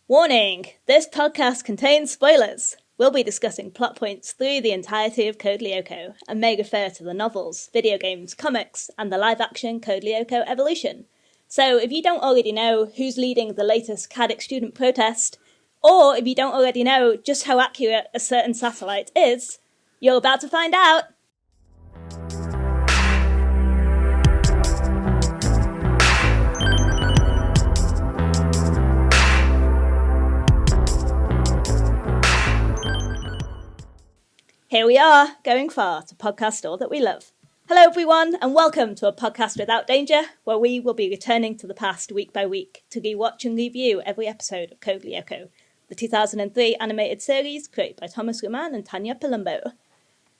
Warning! This podcast contains spoilers. We'll be discussing plot points through the entirety of Code Lyoko, and may refer to the novels, video games, comics, and the live-action Code Lyoko evolution. So if you don't already know who's leading the latest Caddic student protest, or if you don't already know just how accurate a certain satellite is, you're about to find out! Here we are, going far to podcast all that we love. Hello everyone, and welcome to A Podcast Without Danger, where we will be returning to the past week by week to rewatch and review every episode of Code Lyoko, the 2003 animated series created by Thomas Ruman and Tanya Palumbo.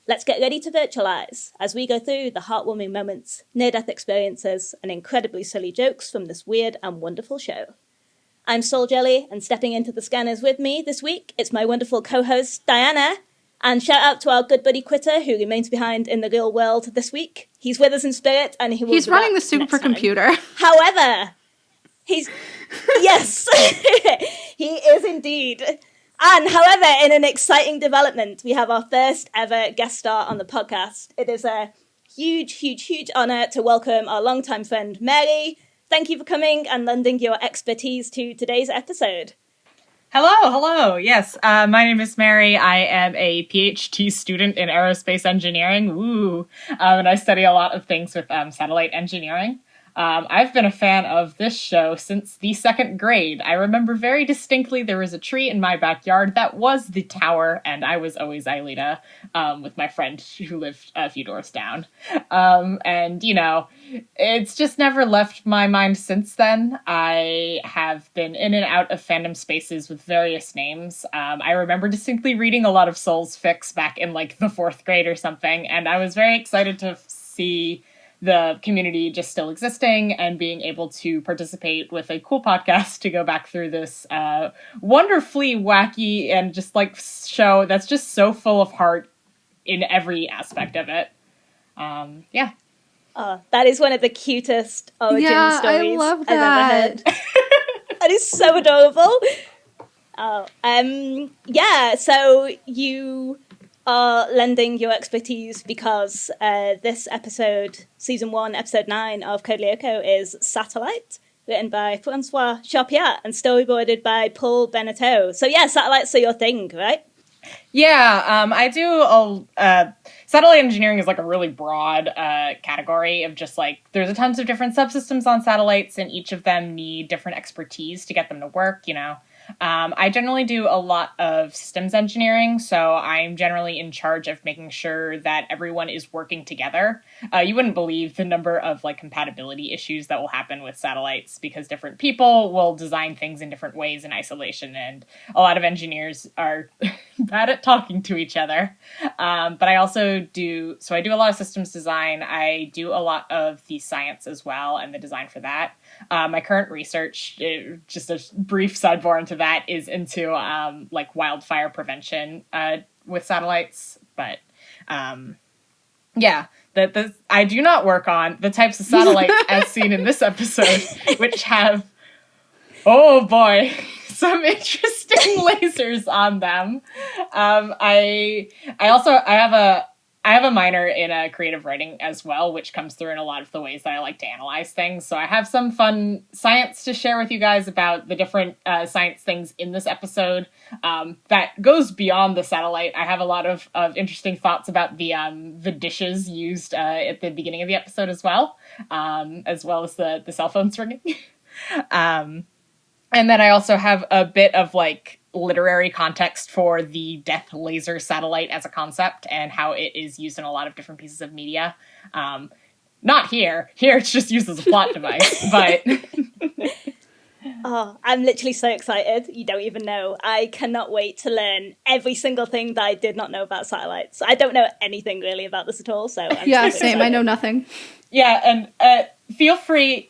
Let's get ready to virtualize as we go through the heartwarming moments, near-death experiences, and incredibly silly jokes from this weird and wonderful show. I'm souljelly, and stepping into the scanners with me this week, it's my wonderful co-host Dianna. And shout out to our good buddy Quitter, who remains behind in the real world this week. He's with us in spirit, and he's running the supercomputer. However, yes, he is indeed. And however, in an exciting development, we have our first ever guest star on the podcast. It is a huge, huge, huge honor to welcome our longtime friend Mary. Thank you for coming and lending your expertise to today's episode. Hello. Yes, my name is Mary. I am a PhD student in aerospace engineering. And I study a lot of things with satellite engineering. I've been a fan of this show since the second grade. I remember very distinctly there was a tree in my backyard that was the tower, and I was always Aelita with my friend who lived a few doors down. And, you know, it's just never left my mind since then. I have been in and out of fandom spaces with various names. I remember distinctly reading a lot of Souls fics back in, like, the 4th grade or something, and I was very excited to see the community just still existing and being able to participate with a cool podcast to go back through this wonderfully wacky and just like show that's just so full of heart in every aspect of it. Yeah. Oh, that is one of the cutest origin stories I love I've ever heard. That is so adorable. So you are lending your expertise because this episode, Season 1, Episode 9 of Code Lyoko is Satellite, written by Francois Charpiat and storyboarded by Paul Beneteau. So yeah, satellites are your thing, right? Yeah, I do satellite engineering is like a really broad category of just like, there's a tons of different subsystems on satellites and each of them need different expertise to get them to work, you know. I generally do a lot of systems engineering, so I'm generally in charge of making sure that everyone is working together. You wouldn't believe the number of like compatibility issues that will happen with satellites because different people will design things in different ways in isolation, and a lot of engineers are bad at talking to each other. But I also do a lot of systems design. I do a lot of the science as well and the design for that. My current research, just a brief sidebar into that, is into like wildfire prevention with satellites. But I do not work on the types of satellites as seen in this episode, which have, oh boy, some interesting lasers on them. I have a minor in creative writing as well, which comes through in a lot of the ways that I like to analyze things. So I have some fun science to share with you guys about the different science things in this episode that goes beyond the satellite. I have a lot of interesting thoughts about the dishes used at the beginning of the episode as well as the cell phones ringing. And then I also have a bit of like literary context for the death laser satellite as a concept and how it is used in a lot of different pieces of media. Not here. Here it's just used as a plot device, but... Oh, I'm literally so excited. You don't even know. I cannot wait to learn every single thing that I did not know about satellites. I don't know anything really about this at all, so I'm yeah, so same. excited. I know nothing. Yeah, and feel free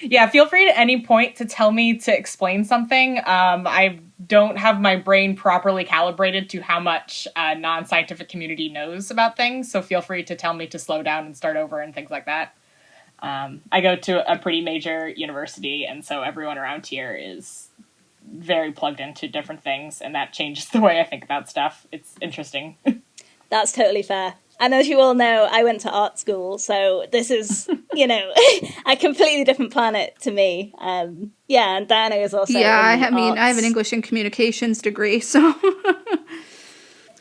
at any point to tell me to explain something. I don't have my brain properly calibrated to how much non-scientific community knows about things, so feel free to tell me to slow down and start over and things like that. I go to a pretty major university, and so everyone around here is very plugged into different things, and that changes the way I think about stuff. It's interesting. That's totally fair. And as you all know, I went to art school, so this is, a completely different planet to me. And Dianna is also I arts. have an English and communications degree, so...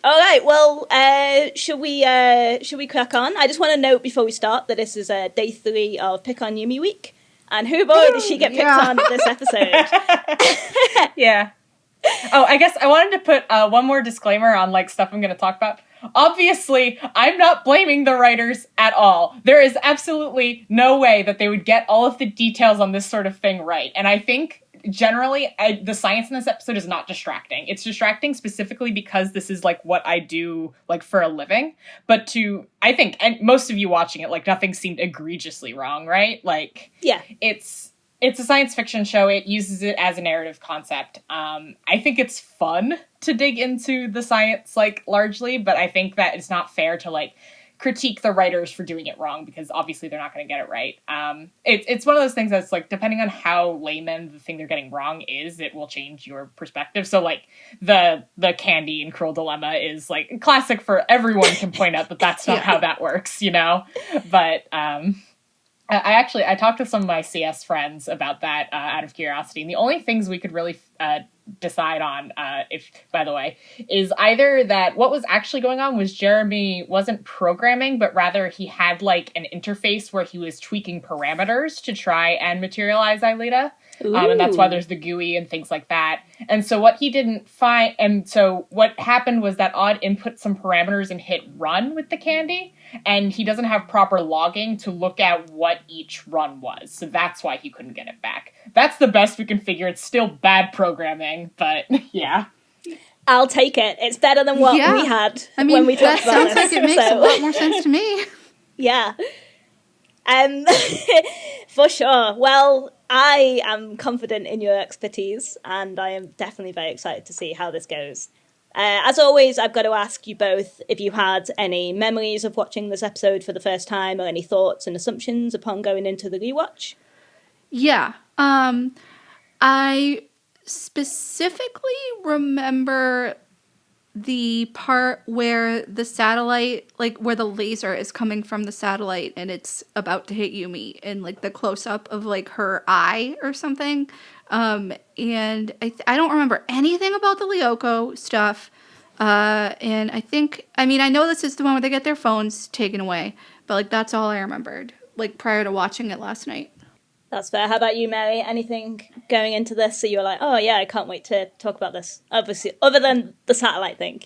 All right, well, should we crack on? I just want to note before we start that this is day 3 of Pick on Yumi week. And who boy did she get picked on this episode? Yeah. Oh, I guess I wanted to put one more disclaimer on stuff I'm going to talk about. Obviously, I'm not blaming the writers at all. There is absolutely no way that they would get all of the details on this sort of thing right. And I think generally the science in this episode is not distracting. It's distracting specifically because this is what I do for a living. But I think, and most of you watching it, nothing seemed egregiously wrong, right? Yeah. It's a science fiction show. It uses it as a narrative concept. I think it's fun to dig into the science, largely, but I think that it's not fair to, critique the writers for doing it wrong, because obviously they're not going to get it right. It's one of those things that's, depending on how layman the thing they're getting wrong is, it will change your perspective. So, the candy and Cruel Dilemma is, classic for everyone can point out that that's not how that works, But, I talked to some of my CS friends about that out of curiosity, and the only things we could really decide on, is either that what was actually going on was Jeremy wasn't programming, but rather he had an interface where he was tweaking parameters to try and materialize Aelita. And that's why there's the GUI and things like that. And so what he didn't find, and so what happened was that Odd input some parameters and hit run with the candy, and he doesn't have proper logging to look at what each run was. So that's why he couldn't get it back. That's the best we can figure. It's still bad programming, but yeah. I'll take it. It's better than what we had when we talked about this. That sounds like it makes a lot more sense to me. Yeah. For sure. Well, I am confident in your expertise, and I am definitely very excited to see how this goes. As always, I've got to ask you both if you had any memories of watching this episode for the first time, or any thoughts and assumptions upon going into the rewatch. Yeah. I specifically remember the part where the satellite, where the laser is coming from the satellite and it's about to hit Yumi, and the close-up of her eye or something. And I don't remember anything about the Lyoko stuff. And I know this is the one where they get their phones taken away, but that's all I remembered, prior to watching it last night. That's fair. How about you, Mary? Anything going into this so you were like, oh yeah, I can't wait to talk about this? Obviously, other than the satellite thing,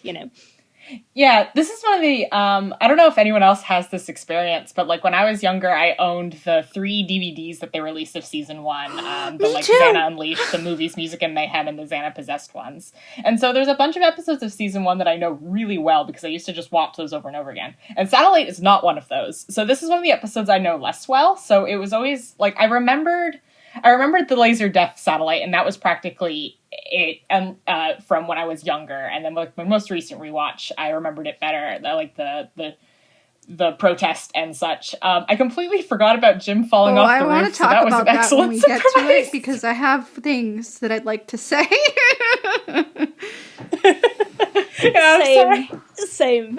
Yeah, this is one of the, I don't know if anyone else has this experience, but when I was younger, I owned the 3 DVDs that they released of season 1, the Xana Unleashed, the Movies, Music, and Mayhem, and the Xana Possessed ones. And so there's a bunch of episodes of season 1 that I know really well because I used to just watch those over and over again. And Satellite is not one of those. So this is one of the episodes I know less well. So it was always, I remembered the laser death satellite, and that was practically it from when I was younger. And then my most recent rewatch, I remembered it better, the protest and such. I completely forgot about Jim falling off the roof. I want to talk about that when we get to it, because I have things that I'd like to say. Yeah, same.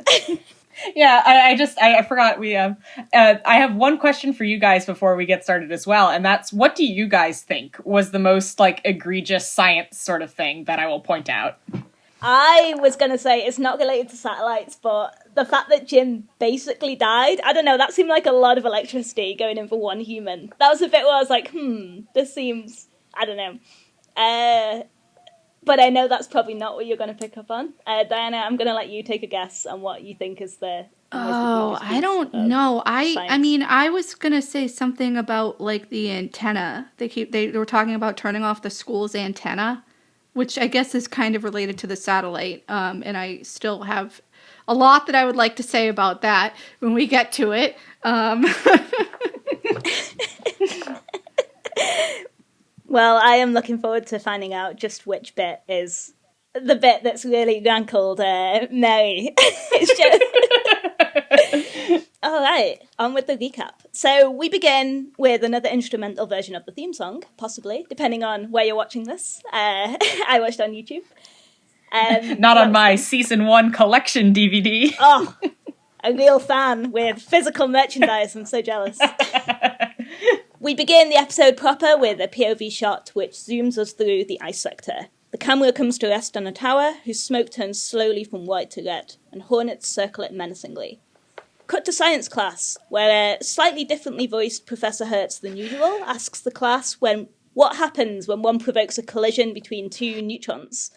Yeah, I forgot we I have one question for you guys before we get started as well, and that's, what do you guys think was the most egregious science sort of thing that I will point out? I was going to say it's not related to satellites, but the fact that Jim basically died, I don't know, that seemed like a lot of electricity going in for one human. That was a bit where I was like, this seems, I don't know. But I know that's probably not what you're going to pick up on. Dianna, I'm going to let you take a guess on what you think is the I don't know. I was going to say something about the antenna. They were talking about turning off the school's antenna, which I guess is kind of related to the satellite. And I still have a lot that I would like to say about that when we get to it. Well, I am looking forward to finding out just which bit is the bit that's really rankled Mary. It's just... All right, on with the recap. So we begin with another instrumental version of the theme song, possibly, depending on where you're watching this. I watched on YouTube. Not on my Season 1 collection DVD. Oh, a real fan with physical merchandise. I'm so jealous. We begin the episode proper with a POV shot which zooms us through the ice sector. The camera comes to rest on a tower whose smoke turns slowly from white to red, and hornets circle it menacingly. Cut to science class, where a slightly differently voiced Professor Hertz than usual asks the class what happens when one provokes a collision between two neutrons.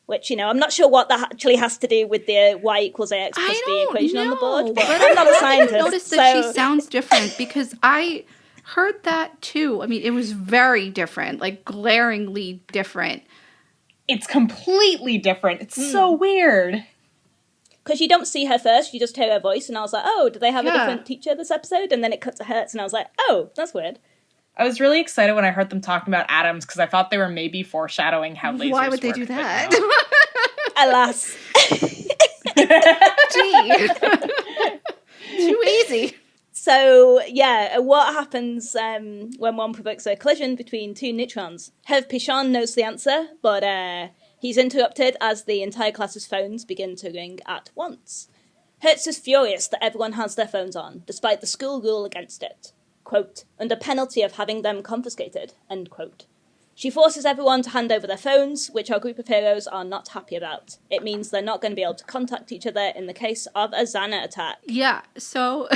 Which, I'm not sure what that actually has to do with the y equals ax plus b equation on the board, but I'm not a scientist. I noticed that she sounds different because I heard that too. I mean, it was very different, like glaringly different. It's completely different. It's so weird. Because you don't see her first, you just hear her voice, and I was like, oh, do they have a different teacher this episode? And then it cut to Hertz, and I was like, oh, that's weird. I was really excited when I heard them talking about atoms, because I thought they were maybe foreshadowing how lasers work. Why would they do that? Alas. Gee. Too easy. So, yeah, what happens when one provokes a collision between two neutrons? Herv Pichon knows the answer, but he's interrupted as the entire class's phones begin to ring at once. Hertz is furious that everyone has their phones on, despite the school rule against it. Quote, under penalty of having them confiscated, end quote. She forces everyone to hand over their phones, which our group of heroes are not happy about. It means they're not going to be able to contact each other in the case of a Xana attack. Yeah, so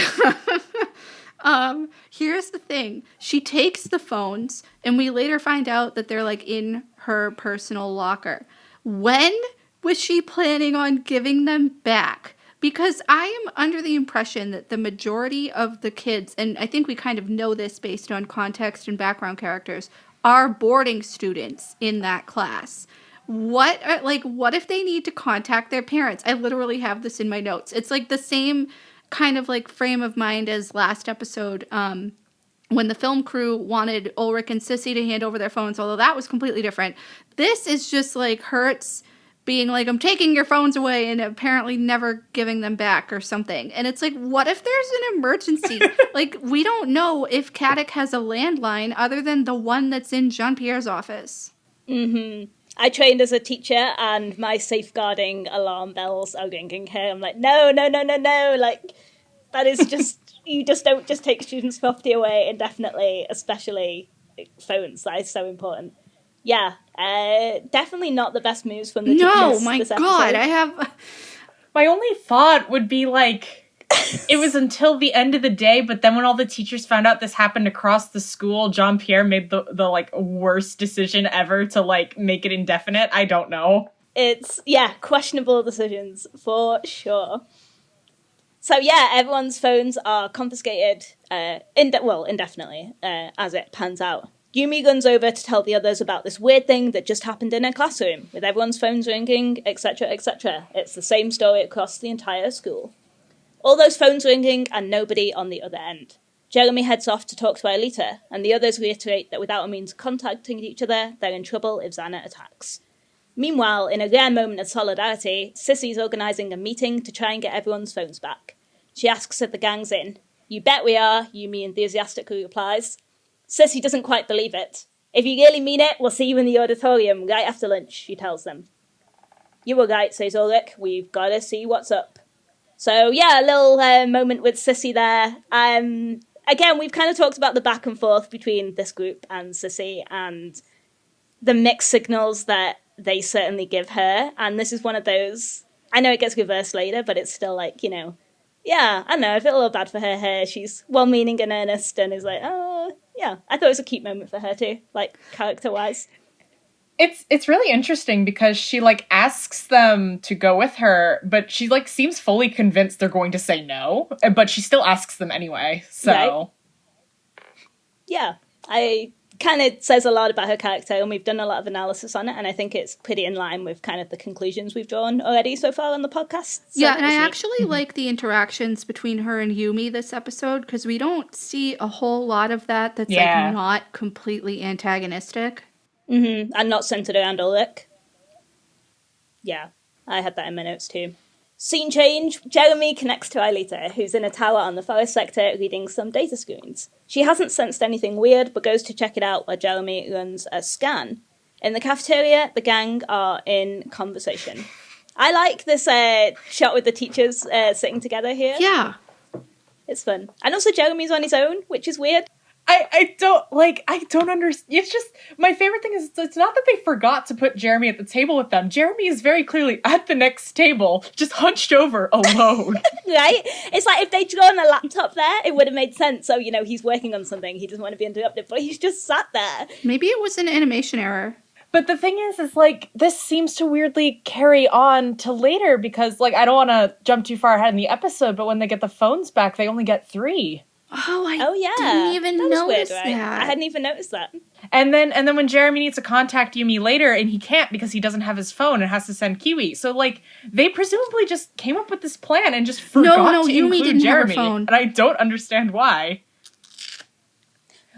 here's the thing. She takes the phones, and we later find out that they're like in her personal locker. When was she planning on giving them back? Because I am under the impression that the majority of the kids, and I think we kind of know this based on context and background characters, are boarding students in that class. What if they need to contact their parents? I literally have this in my notes. It's like the same kind of like frame of mind as last episode, when the film crew wanted Ulrich and Sissy to hand over their phones, although that was completely different. This is just like Hertz being like, I'm taking your phones away, and apparently never giving them back or something. And it's like, what if there's an emergency? Like, we don't know if Caddick has a landline other than the one that's in Jean-Pierre's office. Mm-hmm. I trained as a teacher, and my safeguarding alarm bells are ringing here. I'm like, no. Like, that is just, you just don't just take students' property away indefinitely, especially phones. That is so important. Yeah, definitely not the best moves from the teachers. No, my this God, episode. I have... My only thought would be like, it was until the end of the day, but then when all the teachers found out this happened across the school, Jean-Pierre made the like worst decision ever to like make it indefinite. I don't know. It's, questionable decisions for sure. So yeah, everyone's phones are confiscated indefinitely as it pans out. Yumi runs over to tell the others about this weird thing that just happened in her classroom, with everyone's phones ringing, etc., etc. It's the same story across the entire school. All those phones ringing and nobody on the other end. Jeremy heads off to talk to Aelita, and the others reiterate that without a means of contacting each other, they're in trouble if Xana attacks. Meanwhile, in a rare moment of solidarity, Sissy's organising a meeting to try and get everyone's phones back. She asks if the gang's in. You bet we are, Yumi enthusiastically replies. Sissy doesn't quite believe it. If you really mean it, we'll see you in the auditorium right after lunch, she tells them. You were right, says Ulrich. We've got to see what's up. So, yeah, a little moment with Sissy there. Again, we've kind of talked about the back and forth between this group and Sissy and the mixed signals that they certainly give her. And this is one of those... I know it gets reversed later, but it's still like, yeah, I don't know, I feel a little bad for her here. She's well-meaning and earnest and is like, oh, yeah. I thought it was a cute moment for her too, like, character-wise. It's really interesting because she, like, asks them to go with her, but she, like, seems fully convinced they're going to say no, but she still asks them anyway, so... Right. Yeah, I kind of says a lot about her character, and we've done a lot of analysis on it, and I think it's pretty in line with kind of the conclusions we've drawn already so far on the podcast. So yeah, and I actually like the interactions between her and Yumi this episode, because we don't see a whole lot of that that's like not completely antagonistic. Mm-hmm. And not centered around Ulrich. Yeah, I had that in my notes too. Scene change. Jeremy connects to Aelita, who's in a tower on the forest sector reading some data screens. She hasn't sensed anything weird, but goes to check it out while Jeremy runs a scan. In the cafeteria, the gang are in conversation. I like this shot with the teachers sitting together here. Yeah. It's fun. And also Jeremy's on his own, which is weird. I don't understand. It's just, my favorite thing is, it's not that they forgot to put Jeremy at the table with them. Jeremy is very clearly at the next table, just hunched over, alone. Right? It's like if they'd drawn a laptop there, it would have made sense. So, he's working on something. He doesn't want to be interrupted, but he's just sat there. Maybe it was an animation error. But the thing is like, this seems to weirdly carry on to later, because, like, I don't want to jump too far ahead in the episode, but when they get the phones back, they only get 3. Oh, yeah. Didn't even notice weird, right? that. I hadn't even noticed that. And then when Jeremy needs to contact Yumi later, and he can't because he doesn't have his phone and has to send Kiwi. So, like, they presumably just came up with this plan and just forgot to Yumi include didn't Jeremy. have her phone. And I don't understand why.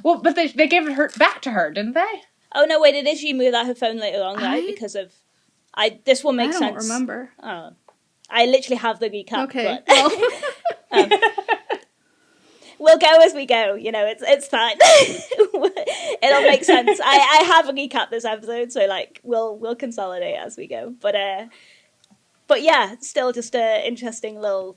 Well, but they gave it back to her, didn't they? Oh, no, wait, it is Yumi without her phone later on, right? Because of... this will make sense. I don't remember. Oh. I literally have the recap. Okay, But, we'll go as we go, it's fine. It'll make sense. I have a recap this episode, so, like, we'll consolidate as we go. But yeah, still just an interesting little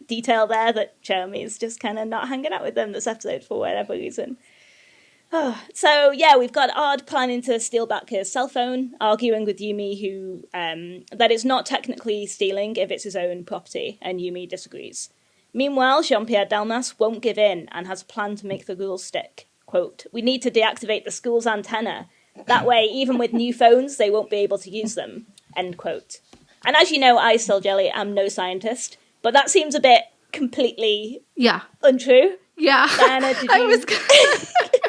detail there that Jeremy's just kind of not hanging out with them this episode for whatever reason. So, yeah, we've got Ard planning to steal back his cell phone, arguing with Yumi, who, that it's not technically stealing if it's his own property, and Yumi disagrees. Meanwhile, Jean-Pierre Delmas won't give in and has a plan to make the rules stick. Quote, "We need to deactivate the school's antenna. That way, even with new phones, they won't be able to use them." End quote. And as you know, I, souljelly, am no scientist, but that seems a bit completely untrue. Yeah. Dianna, did you...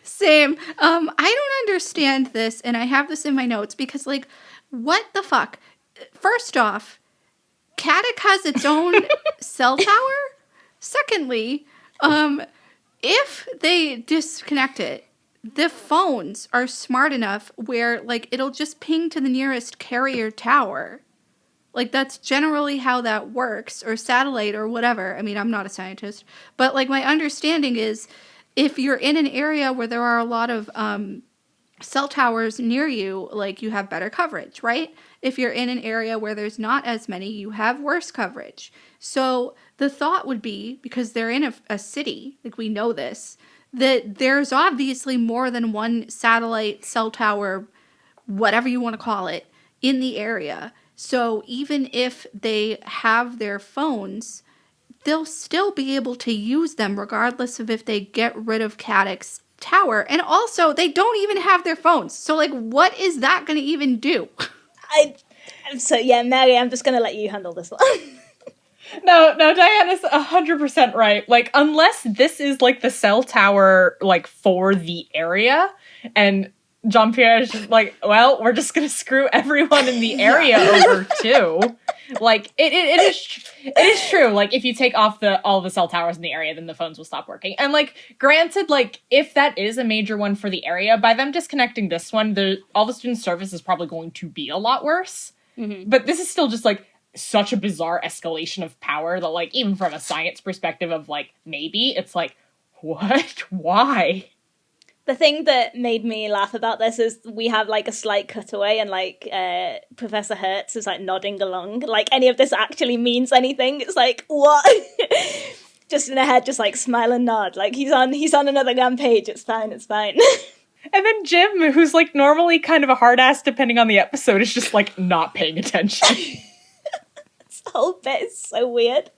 Same. I don't understand this, and I have this in my notes, because, like, what the fuck? First off, Caddick has its own cell tower. Secondly, if they disconnect it, the phones are smart enough where, like, it'll just ping to the nearest carrier tower. Like, that's generally how that works, or satellite, or whatever. I mean, I'm not a scientist, but, like, my understanding is, if you're in an area where there are a lot of cell towers near you, like, you have better coverage, right? If you're in an area where there's not as many, you have worse coverage. So the thought would be, because they're in a city, like, we know this, that there's obviously more than one satellite, cell tower, whatever you want to call it, in the area. So even if they have their phones, they'll still be able to use them regardless of if they get rid of Caddick's tower. And also, they don't even have their phones. So, like, what is that going to even do? Mary, I'm just going to let you handle this one. No, Diana's 100% right. Like, unless this is, like, the cell tower, like, for the area, and Jean-Pierre is just like, well, we're just going to screw everyone in the area over, too. Like, it is true. Like, if you take off all the cell towers in the area, then the phones will stop working. And, like, granted, like, if that is a major one for the area, by them disconnecting this one, all the student service is probably going to be a lot worse. Mm-hmm. But this is still just, like, such a bizarre escalation of power that, like, even from a science perspective of, like, maybe, it's like, what? Why? The thing that made me laugh about this is we have, like, a slight cutaway and, like, Professor Hertz is, like, nodding along. Like, any of this actually means anything. It's like, what? Just in her head, just, like, smile and nod. Like, he's on another rampage. It's fine. And then Jim, who's, like, normally kind of a hard ass depending on the episode, is just, like, not paying attention. This whole bit is so weird.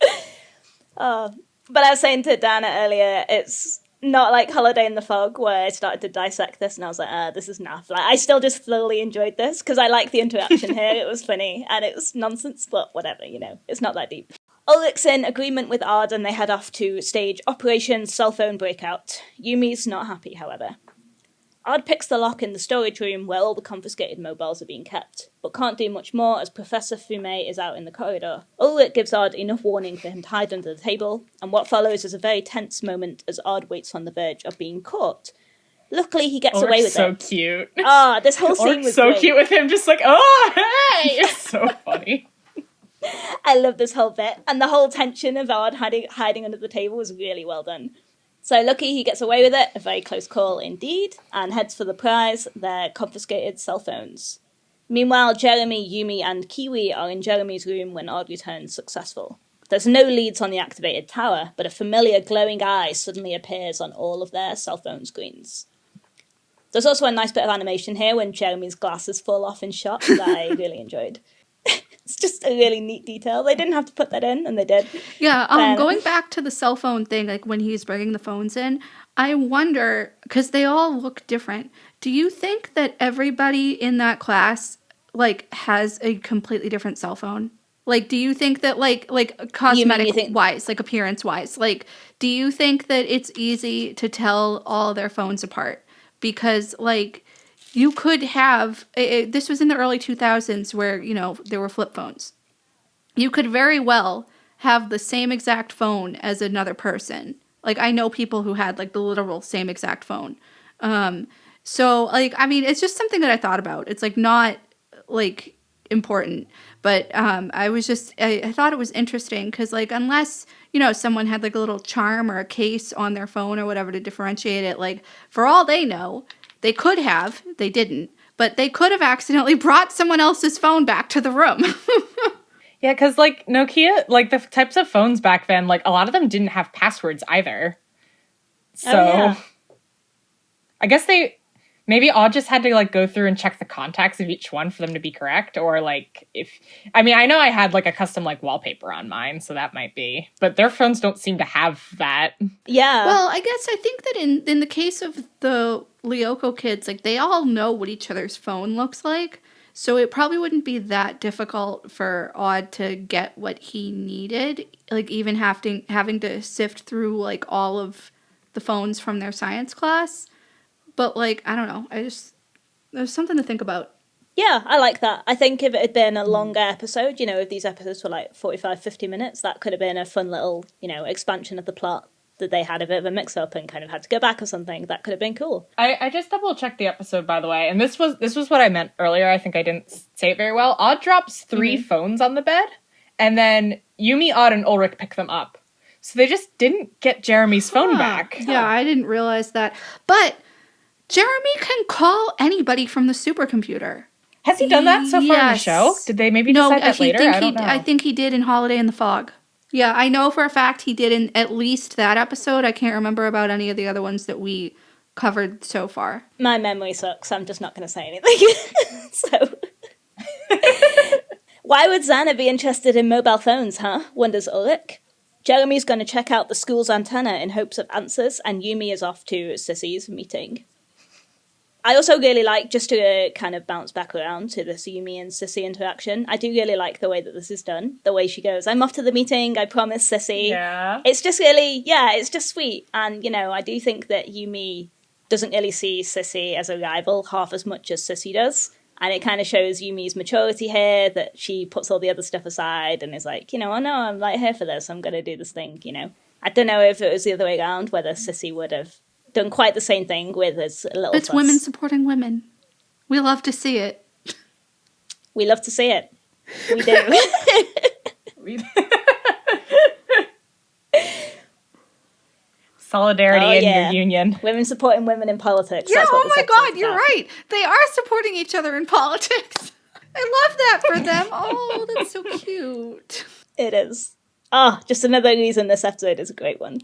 But I was saying to Dana earlier, it's not like Holiday in the Fog, where I started to dissect this and I was like, this is naff. Like, I still just thoroughly enjoyed this because I like the interaction here. It was funny and it was nonsense, but whatever, it's not that deep. Ulrich's in agreement with Ard and they head off to stage Operation Cell Phone Breakout. Yumi's not happy, however. Ard picks the lock in the storage room where all the confiscated mobiles are being kept, but can't do much more as Professor Fume is out in the corridor. Ulrich gives Ard enough warning for him to hide under the table, and what follows is a very tense moment as Ard waits on the verge of being caught. Luckily, he gets away with so it. So cute. This whole scene was so great. cute with him just like, oh, hey! It's so funny. I love this whole bit. And the whole tension of Odd hiding under the table was really well done. So lucky he gets away with it, a very close call indeed, and heads for the prize, their confiscated cell phones. Meanwhile, Jeremy, Yumi, and Kiwi are in Jeremy's room when Odd returns successful. There's no leads on the activated tower, but a familiar glowing eye suddenly appears on all of their cell phone screens. There's also a nice bit of animation here when Jeremy's glasses fall off in shot that I really enjoyed. It's just a really neat detail. They didn't have to put that in, and they did. Yeah, going back to the cell phone thing, like when he's bringing the phones in, I wonder, because they all look different, do you think that everybody in that class, like, has a completely different cell phone? Like, do you think that, like cosmetic-wise, like appearance-wise, like, do you think that it's easy to tell all their phones apart? Because, like, you could have, this was in the early 2000s where, you know, there were flip phones. You could very well have the same exact phone as another person. Like, I know people who had, like, the literal same exact phone. So, like, I mean, it's just something that I thought about. It's, like, not, like, important. But I thought it was interesting because, like, unless, you know, someone had, like, a little charm or a case on their phone or whatever to differentiate it, like, for all they know, they could have, they didn't, but they could have accidentally brought someone else's phone back to the room. Yeah, because, like, Nokia, like, the types of phones back then, like, a lot of them didn't have passwords either. So, I guess maybe Odd just had to, like, go through and check the contacts of each one for them to be correct, or, like, I know I had, like, a custom, like, wallpaper on mine, so that might be, but their phones don't seem to have that. Yeah. Well, I guess I think that in the case of the Lyoko kids, like, they all know what each other's phone looks like, so it probably wouldn't be that difficult for Odd to get what he needed, like, even having to sift through, like, all of the phones from their science class. But, like, I don't know. There's something to think about. Yeah, I like that. I think if it had been a longer episode, you know, if these episodes were like 45, 50 minutes, that could have been a fun little, you know, expansion of the plot that they had a bit of a mix-up and kind of had to go back or something. That could have been cool. I just double-checked the episode, by the way, and this was what I meant earlier. I think I didn't say it very well. Odd drops 3 phones on the bed, and then Yumi, Odd, and Ulrich pick them up. So they just didn't get Jeremy's phone back. Yeah, I didn't realize that. But Jeremy can call anybody from the supercomputer. Has he done that so far in the show? Did they maybe decide that later? I don't know. I think he did in Holiday in the Fog. Yeah, I know for a fact he did in at least that episode. I can't remember about any of the other ones that we covered so far. My memory sucks. I'm just not going to say anything. So, why would Xana be interested in mobile phones, huh? Wonders Ulrich. Jeremy's going to check out the school's antenna in hopes of answers, and Yumi is off to Sissy's meeting. I also really like, just to kind of bounce back around to this Yumi and Sissy interaction, I do really like the way that this is done. The way she goes, I'm off to the meeting, I promise, Sissy. Yeah. It's just really, it's just sweet. And, you know, I do think that Yumi doesn't really see Sissy as a rival half as much as Sissy does. And it kind of shows Yumi's maturity here, that she puts all the other stuff aside and is like, you know, oh no, I'm like here for this, I'm going to do this thing, you know. I don't know if it was the other way around, whether Sissy would have done quite the same thing with his little It's fuss. women supporting women. We love to see it. We love to see it. We do. Solidarity in your union. Women supporting women in politics. Yeah, That's what oh my God, you're about. right. They are supporting each other in politics. I love that for them. Oh, that's so cute. It is. Just another reason this episode is a great one.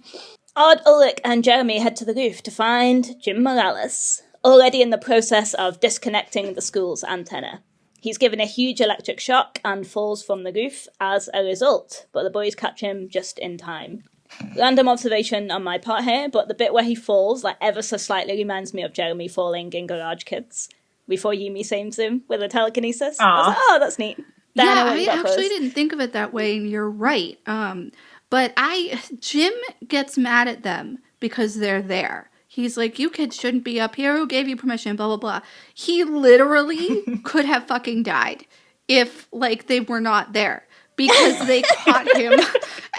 Odd, Ulrich, and Jeremy head to the roof to find Jim Morales, already in the process of disconnecting the school's antenna. He's given a huge electric shock and falls from the roof as a result, but the boys catch him just in time. Random observation on my part here, but the bit where he falls, like, ever so slightly reminds me of Jeremy falling in Garage Kids, before Yumi saves him with a telekinesis. I was like, oh, that's neat. Yeah, I actually didn't think of it that way, and you're right. But Jim gets mad at them because they're there. He's like, you kids shouldn't be up here. Who gave you permission? Blah, blah, blah. He literally could have fucking died if, like, they were not there. Because they caught him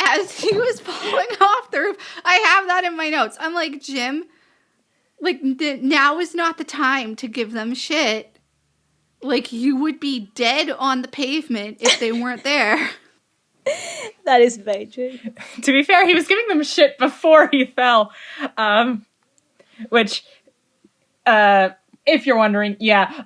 as he was falling off the roof. I have that in my notes. I'm like, Jim, like, now is not the time to give them shit. Like, you would be dead on the pavement if they weren't there. That is very true. To be fair, he was giving them shit before he fell. Which, if you're wondering, yeah,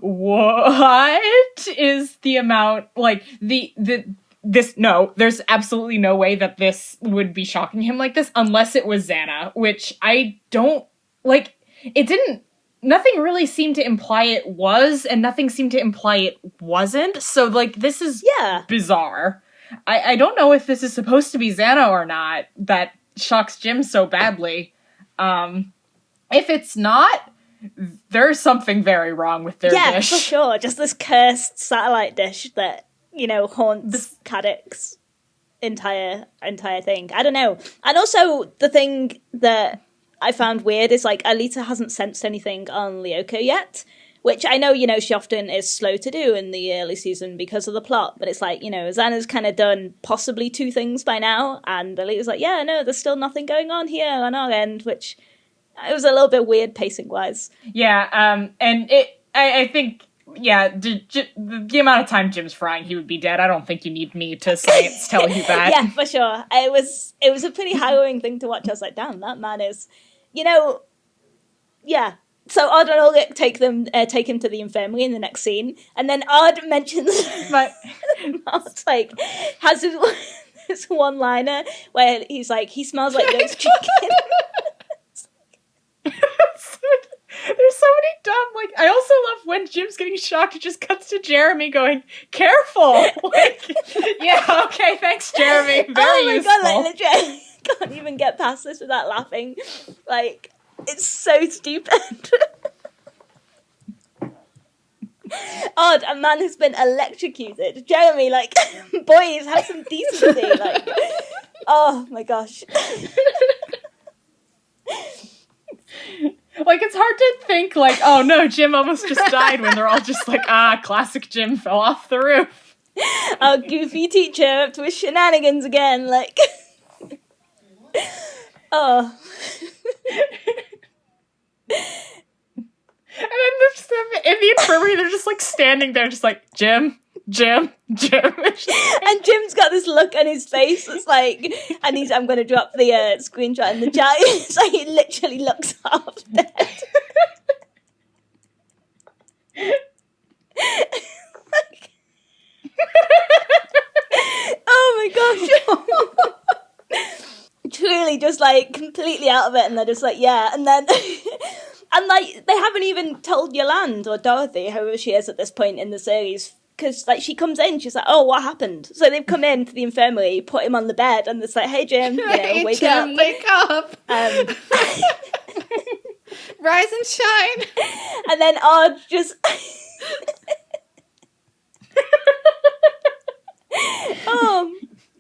what is the amount, like, there's absolutely no way that this would be shocking him like this unless it was Xana, which I don't, like, nothing really seemed to imply it was, and nothing seemed to imply it wasn't, so, like, this is bizarre. I don't know if this is supposed to be Xana or not, that shocks Jim so badly. If it's not, there's something very wrong with their dish. Yeah, for sure. Just this cursed satellite dish that, haunts Caddick's entire thing. I don't know. And also, the thing that I found weird is, like, Alita hasn't sensed anything on Lyoko yet, which I know, she often is slow to do in the early season because of the plot, but it's like, Xana's kind of done possibly 2 things by now, and Alita's like, yeah, no, there's still nothing going on here on our end, which it was a little bit weird pacing-wise. Yeah, and I think, yeah, the amount of time Jim's frying, he would be dead. I don't think you need me to science tell you that. Yeah, for sure. It was a pretty harrowing thing to watch. I was like, damn, that man is, yeah. So Odd and Ulrich take him to the infirmary in the next scene, and then Odd mentions, Mark's like, has this one-liner where he's like, he smells like roast chicken. There's so many dumb, like, I also love when Jim's getting shocked, it just cuts to Jeremy going, careful! Like, yeah, okay, thanks, Jeremy, very useful. God, like, literally, I can't even get past this without laughing. Like, it's so stupid. Odd, a man who's been electrocuted. Jeremy, like, boys, have some decency. Like, oh my gosh. Like, it's hard to think, like, oh no, Jim almost just died, when they're all just like, classic Jim fell off the roof. Our goofy teacher up to his shenanigans again, like. Oh. And then in the infirmary, they're just, like, standing there, just like, Jim. And Jim's got this look on his face. It's like, and I'm going to drop the screenshot in the chat. It's like he literally looks half dead. Oh my gosh. Truly just, like, completely out of it, and they're just like, yeah, and then and, like, they haven't even told Yolande or Dorothy, whoever she is at this point in the series, because, like, she comes in, she's like, oh, what happened? So they've come in to the infirmary, put him on the bed, and it's like, hey, Jim, hey, wake Jim, up. Wake up. Rise and shine. And then Odd just...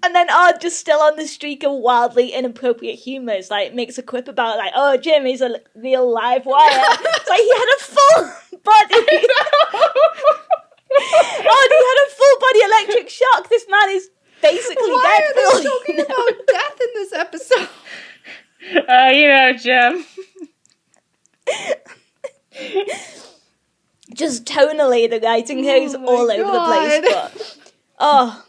And then Odd, just still on the streak of wildly inappropriate humours, like, makes a quip about, like, oh, Jim, he's a real live wire. It's like, he had a full body. Oh, he had a full body electric shock. This man is basically dead. Why are they talking about death in this episode? Jim. Just tonally, the writing goes all over the place. But,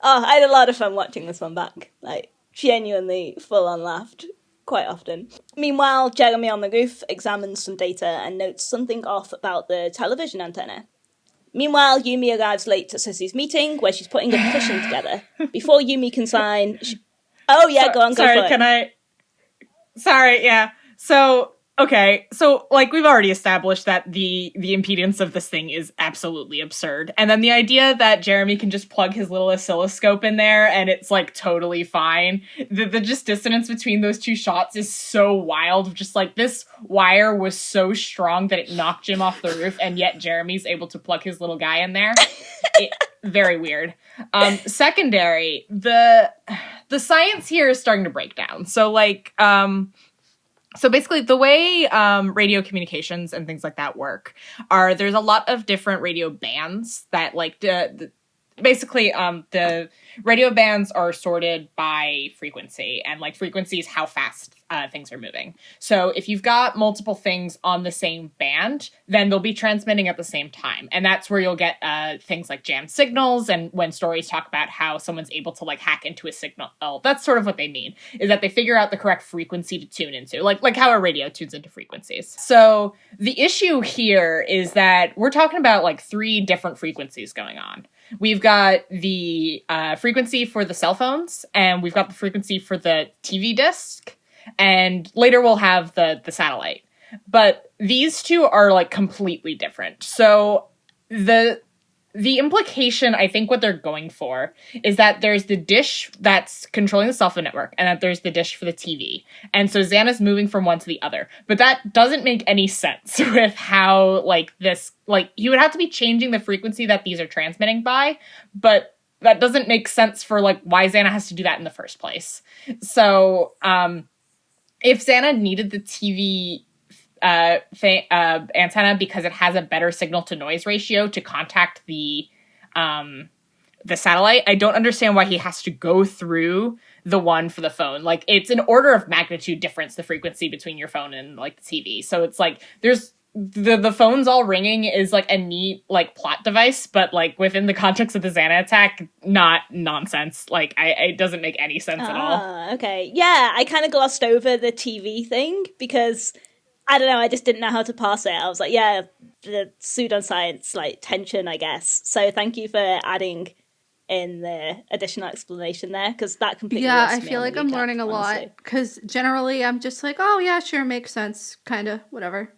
I had a lot of fun watching this one back. Like, genuinely full-on laughed quite often. Meanwhile, Jeremy on the roof examines some data and notes something off about the television antenna. Meanwhile, Yumi arrives late to Sissy's meeting, where she's putting a petition together. Before Yumi can sign... go on, go for it. Sorry, yeah. So, okay, so, like, we've already established that the impedance of this thing is absolutely absurd. And then the idea that Jeremy can just plug his little oscilloscope in there and it's, like, totally fine. The just dissonance between those two shots is so wild. Just, like, this wire was so strong that it knocked Jim off the roof, and yet Jeremy's able to plug his little guy in there. Very weird. Secondary, the science here is starting to break down. So, like, so basically the way radio communications and things like that work are there's a lot of different radio bands that, like, the radio bands are sorted by frequency, and, like, frequency is how fast things are moving. So if you've got multiple things on the same band, then they'll be transmitting at the same time. And that's where you'll get things like jammed signals. And when stories talk about how someone's able to like hack into a signal, that's sort of what they mean, is that they figure out the correct frequency to tune into, like how a radio tunes into frequencies. So the issue here is that we're talking about like 3 different frequencies going on. We've got the frequency for the cell phones, and we've got the frequency for the TV disc, and later we'll have the satellite. But these 2 are like completely different. So the implication, I think what they're going for is that there's the dish that's controlling the cell phone network, and that there's the dish for the TV. And so Xana's moving from one to the other. But that doesn't make any sense with how, like, this, like, you would have to be changing the frequency that these are transmitting by, but that doesn't make sense for, like, why Xana has to do that in the first place. So, if Xana needed the TV antenna because it has a better signal to noise ratio to contact the satellite, I don't understand why he has to go through the one for the phone. Like, it's an order of magnitude difference, the frequency between your phone and like the TV. So it's like there's the phone's all ringing is like a neat like plot device, but like within the context of the Xana attack, not nonsense. Like it doesn't make any sense at all. Okay. Yeah, I kind of glossed over the TV thing because I don't know, I just didn't know how to parse it. I was like, yeah, the pseudoscience, like, tension, I guess. So thank you for adding in the additional explanation there, because that completely Yeah, lost I me feel on like the I'm recap, learning a lot, honestly. because generally I'm just like, oh yeah, sure, makes sense, kind of, whatever.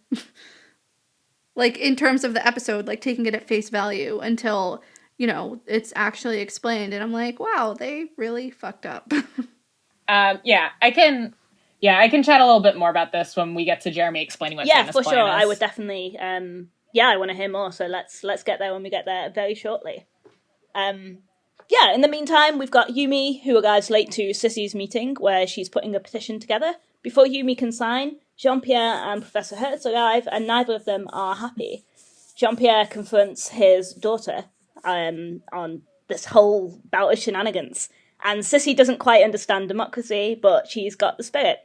Like, in terms of the episode, like, taking it at face value until, you know, it's actually explained, and I'm like, wow, they really fucked up. I can chat a little bit more about this when we get to Jeremy explaining what Xana's For plan sure. is. I would definitely. I want to hear more. So let's get there when we get there very shortly. In the meantime, we've got Yumi, who arrives late to Sissy's meeting, where she's putting a petition together. Before Yumi can sign, Jean-Pierre and Professor Hertz arrive, and neither of them are happy. Jean-Pierre confronts his daughter on this whole bout of shenanigans. And Sissy doesn't quite understand democracy, but she's got the spirit.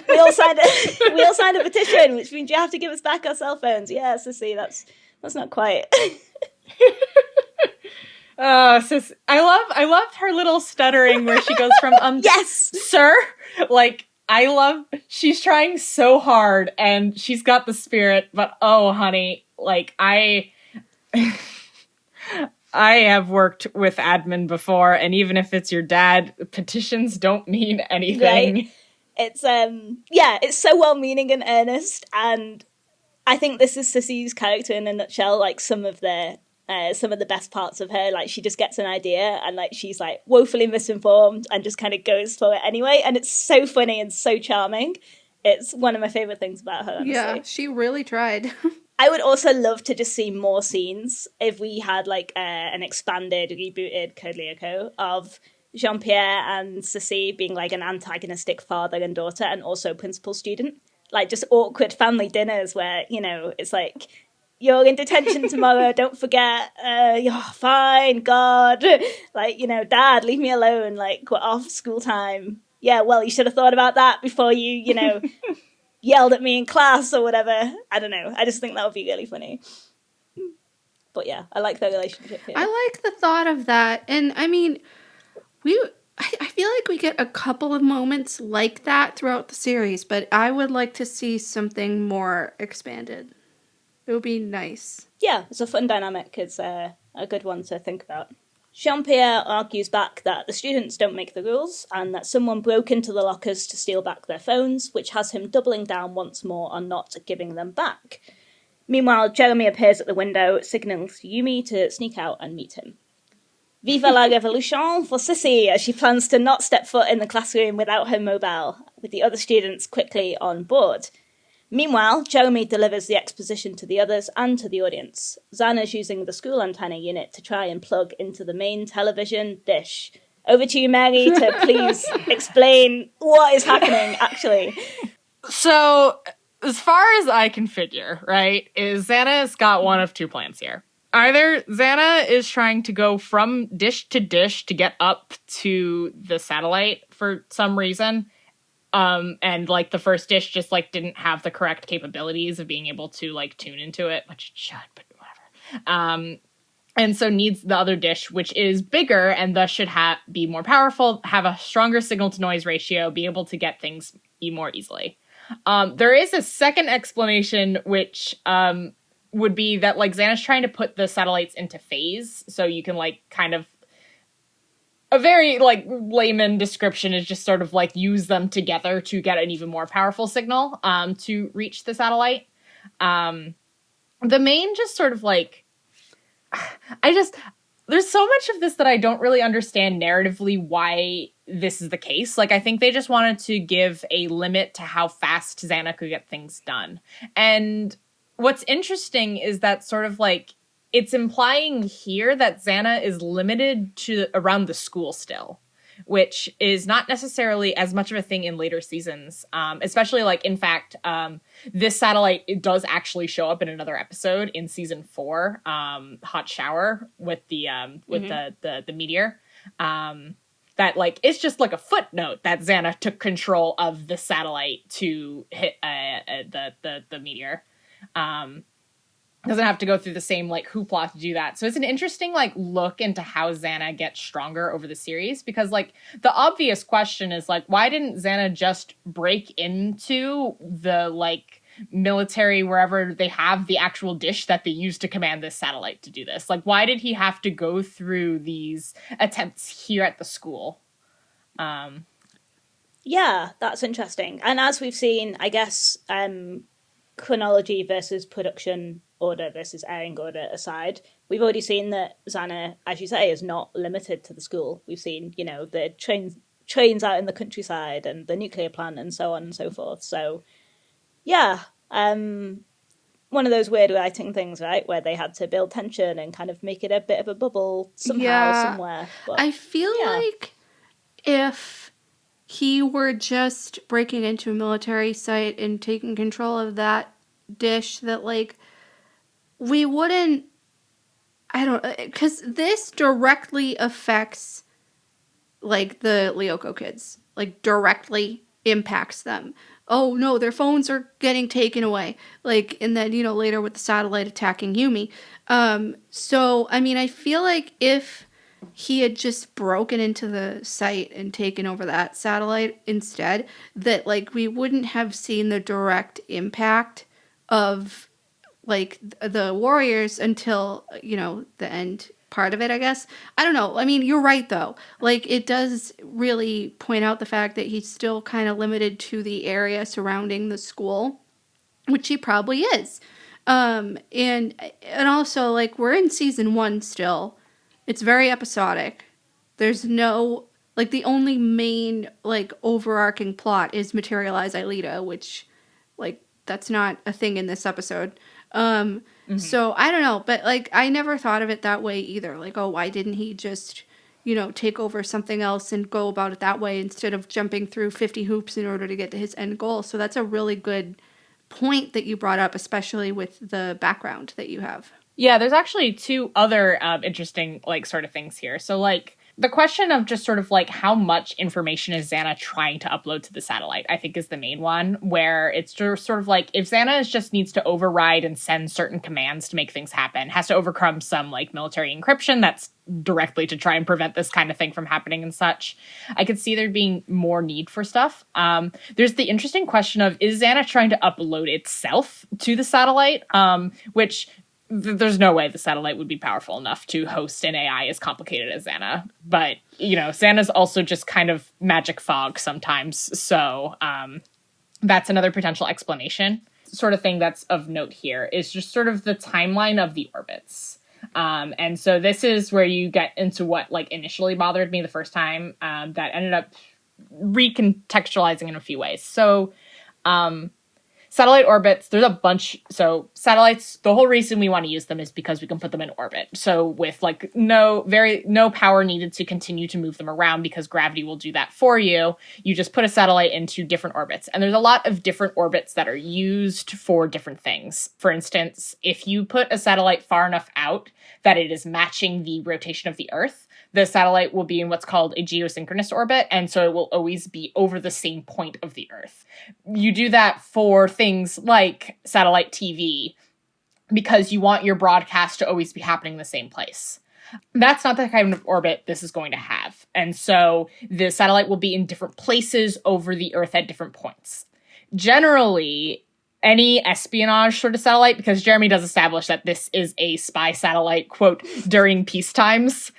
we all signed a petition, which means you have to give us back our cell phones. Yeah, Sissy, that's not quite. Sis, I love her little stuttering where she goes from yes, sir, like she's trying so hard and she's got the spirit, but oh honey, like I have worked with admin before, and even if it's your dad, petitions don't mean anything. Right? It's it's so well-meaning and earnest, and I think this is Sissy's character in a nutshell. Like some of the best parts of her, like she just gets an idea and like she's like woefully misinformed and just kind of goes for it anyway, and it's so funny and so charming. It's one of my favorite things about her, honestly. Yeah, she really tried. I would also love to just see more scenes if we had like an expanded, rebooted Code Lyoko of Jean-Pierre and Sissy being like an antagonistic father and daughter and also principal student. Like just awkward family dinners where, you know, it's like, you're in detention tomorrow, don't forget, you're fine, God. Like, you know, Dad, leave me alone, like, we're off school time. Yeah, well, you should have thought about that before you know, yelled at me in class or whatever. I don't know. I just think that would be really funny. But yeah, I like their relationship here. I like the thought of that. And I mean, I feel like we get a couple of moments like that throughout the series, but I would like to see something more expanded. It would be nice. Yeah, it's a fun dynamic. It's a good one to think about. Jean-Pierre argues back that the students don't make the rules and that someone broke into the lockers to steal back their phones, which has him doubling down once more on not giving them back. Meanwhile, Jeremy appears at the window, signaling to Yumi to sneak out and meet him. Viva la revolution for Sissy, as she plans to not step foot in the classroom without her mobile, with the other students quickly on board. Meanwhile, Jeremy delivers the exposition to the others and to the audience. Xana's using the school antenna unit to try and plug into the main television dish. Over to you, Mary, to please explain what is happening, actually. So, as far as I can figure, right, is Xana's got one of 2 plans here. Either Xana is trying to go from dish to get up to the satellite for some reason, And like the first dish just like didn't have the correct capabilities of being able to like tune into it, which it should, but whatever. And so needs the other dish, which is bigger and thus should be more powerful, have a stronger signal to noise ratio, be able to get things more easily. There is a second explanation, which would be that like Xana's trying to put the satellites into phase, so you can like kind of, a very like layman description is just sort of like use them together to get an even more powerful signal to reach the satellite. The main just sort of like, there's so much of this that I don't really understand narratively why this is the case. Like, I think they just wanted to give a limit to how fast Xana could get things done. And what's interesting is that sort of like, it's implying here that Xana is limited to around the school still, which is not necessarily as much of a thing in later seasons. Especially like, in fact, this satellite, it does actually show up in another episode in season 4, Hot Shower, with the the meteor. That like, it's just like a footnote that Xana took control of the satellite to hit the meteor. Doesn't have to go through the same like hoopla to do that. So it's an interesting like look into how Xana gets stronger over the series, because like the obvious question is like, why didn't Xana just break into the like military wherever they have the actual dish that they use to command this satellite to do this? Like, why did he have to go through these attempts here at the school? Yeah, that's interesting. And as we've seen, I guess, chronology versus production order versus airing order aside, we've already seen that Xana, as you say, is not limited to the school. We've seen, you know, the trains out in the countryside and the nuclear plant and so on and so forth. So, yeah, one of those weird writing things, right, where they had to build tension and kind of make it a bit of a bubble somehow, somewhere. But, I feel like if he were just breaking into a military site and taking control of that dish, that like we wouldn't, I don't, because this directly affects like the Lyoko kids, like directly impacts them. Oh no, their phones are getting taken away, like, and then, you know, later with the satellite attacking Yumi. So I mean, I feel like if he had just broken into the site and taken over that satellite instead, that like we wouldn't have seen the direct impact of like the warriors until, you know, the end part of it, I guess. I don't know. I mean, you're right though. Like, it does really point out the fact that he's still kind of limited to the area surrounding the school, which he probably is. And also, like, we're in season 1 still. It's very episodic. There's no, like, the only main, like, overarching plot is materialize Aelita, which, like, that's not a thing in this episode. So I don't know, but like, I never thought of it that way either. Like, oh, why didn't he just, you know, take over something else and go about it that way instead of jumping through 50 hoops in order to get to his end goal? So that's a really good point that you brought up, especially with the background that you have. Yeah, there's actually 2 other interesting like sort of things here. So like, the question of just sort of like how much information is Xana trying to upload to the satellite, I think, is the main one, where it's just sort of like, if Xana just needs to override and send certain commands to make things happen, has to overcome some like military encryption that's directly to try and prevent this kind of thing from happening and such, I could see there being more need for stuff. There's the interesting question of, is Xana trying to upload itself to the satellite? Which there's no way the satellite would be powerful enough to host an AI as complicated as Xana. But, you know, Xana's also just kind of magic fog sometimes. So that's another potential explanation. Sort of thing that's of note here is just sort of the timeline of the orbits. And so this is where you get into what like initially bothered me the first time, that ended up recontextualizing in a few ways. So satellite orbits, there's a bunch. So satellites, the whole reason we want to use them is because we can put them in orbit. So with like no power needed to continue to move them around, because gravity will do that for you. You just put a satellite into different orbits. And there's a lot of different orbits that are used for different things. For instance, if you put a satellite far enough out that it is matching the rotation of the Earth, the satellite will be in what's called a geosynchronous orbit, and so it will always be over the same point of the Earth. You do that for things like satellite TV because you want your broadcast to always be happening in the same place. That's not the kind of orbit this is going to have. And so the satellite will be in different places over the Earth at different points. Generally, any espionage sort of satellite, because Jeremy does establish that this is a spy satellite, quote, during peace times,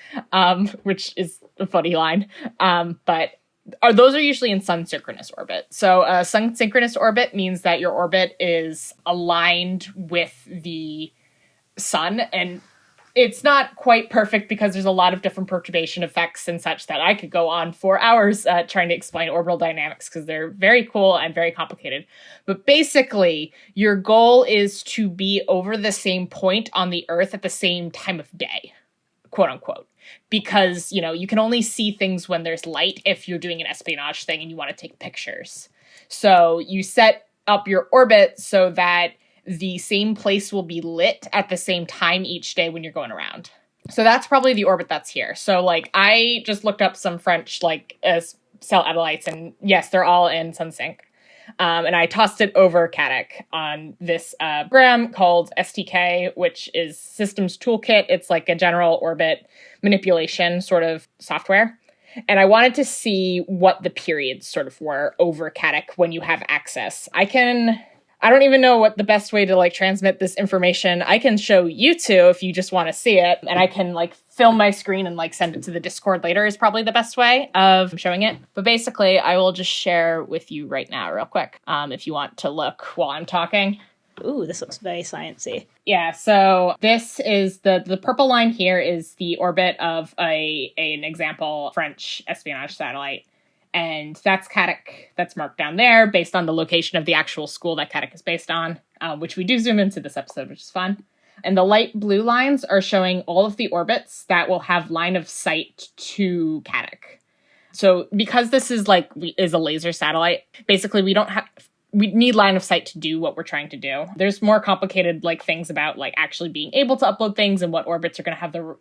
which is a funny line. But those are usually in sun-synchronous orbit. So sun-synchronous orbit means that your orbit is aligned with the sun, and it's not quite perfect because there's a lot of different perturbation effects and such that I could go on for hours trying to explain orbital dynamics because they're very cool and very complicated. But basically, your goal is to be over the same point on the Earth at the same time of day, quote unquote. Because, you know, you can only see things when there's light if you're doing an espionage thing and you want to take pictures. So you set up your orbit so that the same place will be lit at the same time each day when you're going around. So that's probably the orbit that's here. So, like, I just looked up some French, like, cell satellites, and yes, they're all in sunsync. And I tossed it over Caddick on this program called STK, which is Systems Toolkit. It's like a general orbit manipulation sort of software. And I wanted to see what the periods sort of were over Caddick when you have access. I don't even know what the best way to, like, transmit this information. I can show you two if you just want to see it. And I can, like, film my screen and, like, send it to the Discord later is probably the best way of showing it. But basically, I will just share with you right now real quick if you want to look while I'm talking. Ooh, this looks very sciencey. Yeah, so this is the purple line here is the orbit of an example French espionage satellite. And that's Caddick, that's marked down there based on the location of the actual school that Caddick is based on, which we do zoom into this episode, which is fun. And the light blue lines are showing all of the orbits that will have line of sight to Caddick. So because this is a laser satellite, basically we need line of sight to do what we're trying to do. There's more complicated like things about like actually being able to upload things and what orbits are going to have the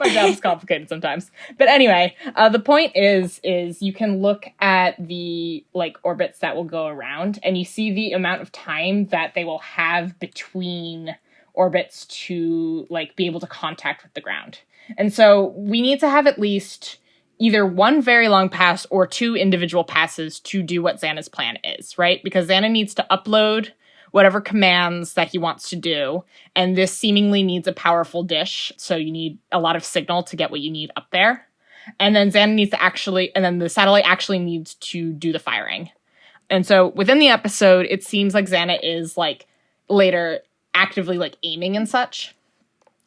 my job's complicated sometimes. But anyway, the point is you can look at the like orbits that will go around and you see the amount of time that they will have between orbits to like be able to contact with the ground. And so we need to have at least either one very long pass or two individual passes to do what Xana's plan is, right? Because Xana needs to upload whatever commands that he wants to do. And this seemingly needs a powerful dish. So you need a lot of signal to get what you need up there. And then Xana needs to and then the satellite actually needs to do the firing. And so within the episode, it seems like Xana is like later actively like aiming and such.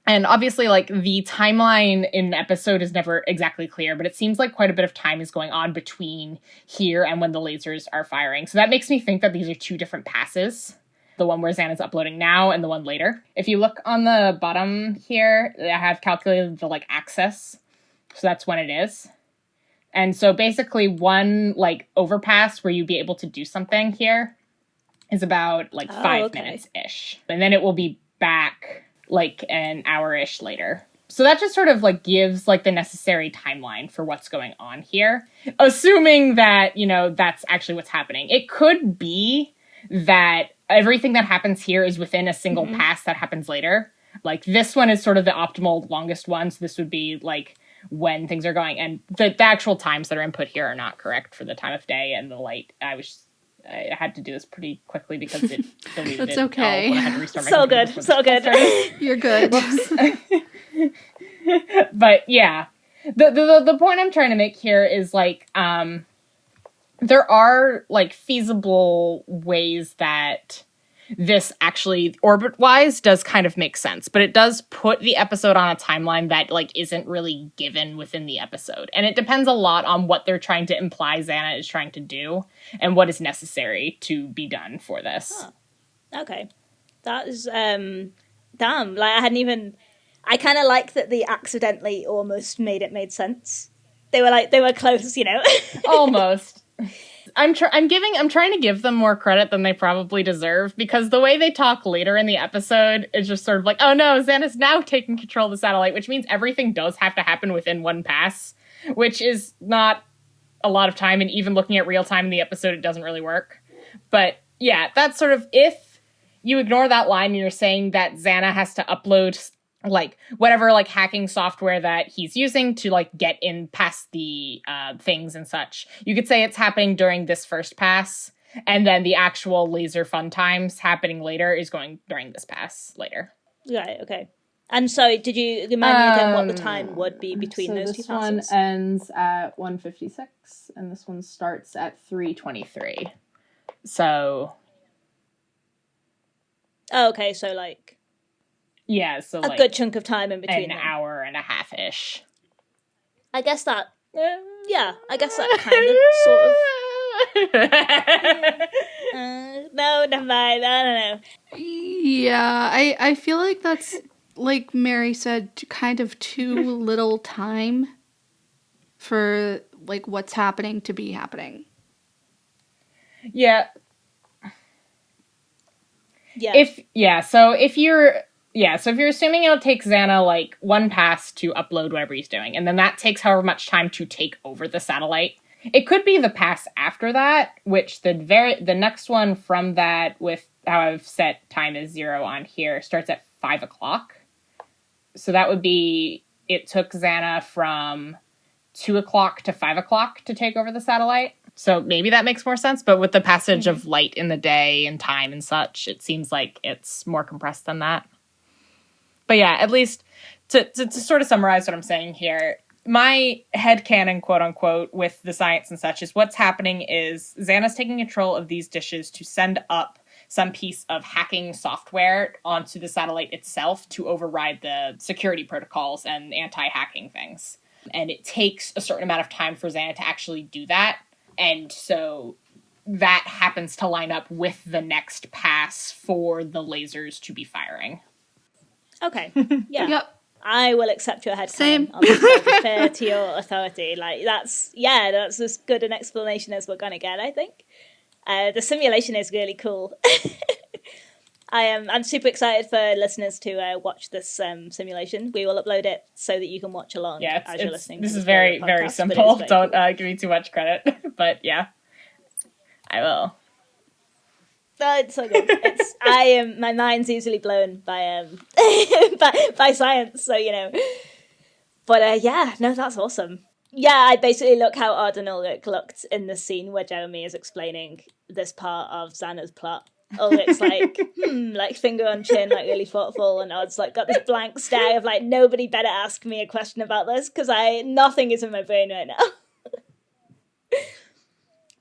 And obviously like the timeline in an episode is never exactly clear, but it seems like quite a bit of time is going on between here and when the lasers are firing. So that makes me think that these are two different passes. The one where Xana's uploading now and the one later. If you look on the bottom here, I have calculated the like axis. So that's when it is. And so basically one like overpass where you'd be able to do something here is about like 5 minutes-ish. And then it will be back like an hour-ish later. So that just sort of like gives like the necessary timeline for what's going on here. Assuming that, you know, that's actually what's happening. It could be that everything that happens here is within a single pass that happens later. Like this one is sort of the optimal longest one. So this would be like when things are going. And the actual times that are input here are not correct for the time of day and the light. I had to do this pretty quickly because it deleted That's it. okay. When I had to restart my So computer good. So good. You're good. But yeah, the point I'm trying to make here is like, there are like feasible ways that this actually orbit-wise does kind of make sense, but it does put the episode on a timeline that like isn't really given within the episode. And it depends a lot on what they're trying to imply Xana is trying to do and what is necessary to be done for this. Huh. Okay. That is, damn, like I kind of like that they accidentally almost made sense. They were close, you know? Almost. I'm trying to give them more credit than they probably deserve, because the way they talk later in the episode is just sort of like, oh no, Xana's now taking control of the satellite, which means everything does have to happen within one pass, which is not a lot of time, and even looking at real time in the episode, it doesn't really work. But yeah, that's sort of, if you ignore that line and you're saying that Xana has to upload like whatever like hacking software that he's using to like get in past the things and such, you could say it's happening during this first pass, and then the actual laser fun times happening later is going during this pass later. Right, okay. And so, did you remind me again what the time would be between those two passes? This one ends at 1:56, and this one starts at 3:23. So... Oh, okay, so like... Yeah, so a good chunk of time in between an hour and a half-ish. I guess that... yeah, I guess that kind of, sort of... no, never mind, I don't know. Yeah, I feel like that's... like Mary said, kind of too little time for like what's happening to be happening. Yeah. Yeah. So if you're assuming it'll take Xana like one pass to upload whatever he's doing, and then that takes however much time to take over the satellite. It could be the pass after that, which the next one from that, with how I've set time as 0 on here, starts at 5:00. So that would be, it took Xana from 2:00 to 5:00 to take over the satellite. So maybe that makes more sense, but with the passage of light in the day and time and such, it seems like it's more compressed than that. But yeah, at least to sort of summarize what I'm saying here, my headcanon, quote unquote, with the science and such is what's happening is Xana's taking control of these dishes to send up some piece of hacking software onto the satellite itself to override the security protocols and anti-hacking things. And it takes a certain amount of time for Xana to actually do that. And so that happens to line up with the next pass for the lasers to be firing. Okay. Yeah. Yep. I will accept your head. Same. I'll be fair to your authority. Like that's as good an explanation as we're gonna get, I think. The simulation is really cool. I'm super excited for listeners to watch this simulation. We will upload it so that you can watch along as you're listening. This is very, very simple. Don't give me too much credit. But yeah, I will. Oh, it's so good. My mind's easily blown by by science, so you know. But yeah, no, that's awesome. Yeah, I basically look how odd and Ulrich looked in the scene where Jeremy is explaining this part of Xana's plot. Ulrich's like, like finger on chin, like really thoughtful, and Odd's like got this blank stare of like, nobody better ask me a question about this because nothing is in my brain right now.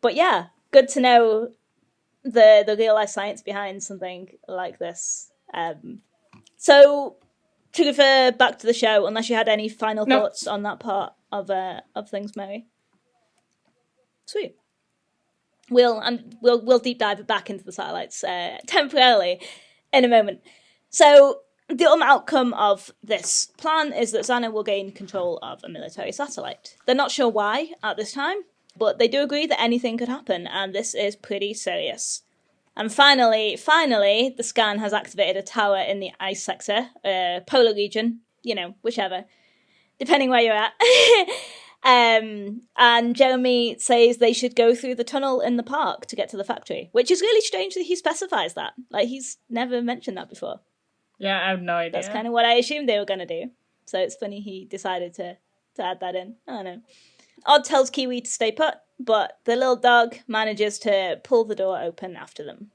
But yeah, good to know the real life science behind something like this. So to refer back to the show, unless you had any final thoughts on that part of things, Mary. Sweet. We'll deep dive back into the satellites temporarily in a moment. So the ultimate outcome of this plan is that Xana will gain control of a military satellite. They're not sure why at this time, but they do agree that anything could happen, and this is pretty serious. And finally, the scan has activated a tower in the ice sector, polar region, whichever, depending where you're at. And Jeremy says they should go through the tunnel in the park to get to the factory, which is really strange that he specifies that. Like, he's never mentioned that before. Yeah, I have no idea. That's kind of what I assumed they were going to do. So it's funny he decided to add that in. I don't know. Odd tells Kiwi to stay put, but the little dog manages to pull the door open after them.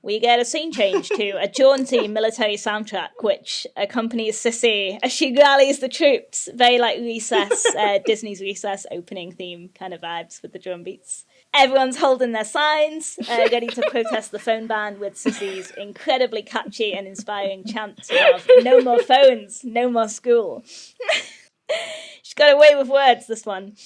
We get a scene change to a jaunty military soundtrack, which accompanies Sissy as she rallies the troops. Very like Recess, Disney's Recess opening theme kind of vibes with the drum beats. Everyone's holding their signs, ready to protest the phone ban with Sissy's incredibly catchy and inspiring chant of "No more phones, no more school." She's got away with words, this one.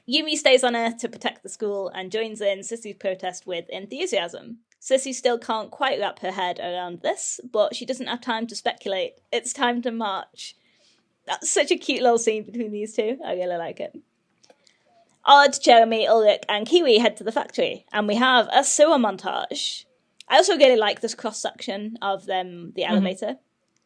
Yumi stays on Earth to protect the school and joins in Sissy's protest with enthusiasm. Sissy still can't quite wrap her head around this, but she doesn't have time to speculate. It's time to march. That's such a cute little scene between these two. I really like it. Odd, Jeremy, Ulrich, and Kiwi head to the factory, and we have a sewer montage. I also really like this cross-section of them, the elevator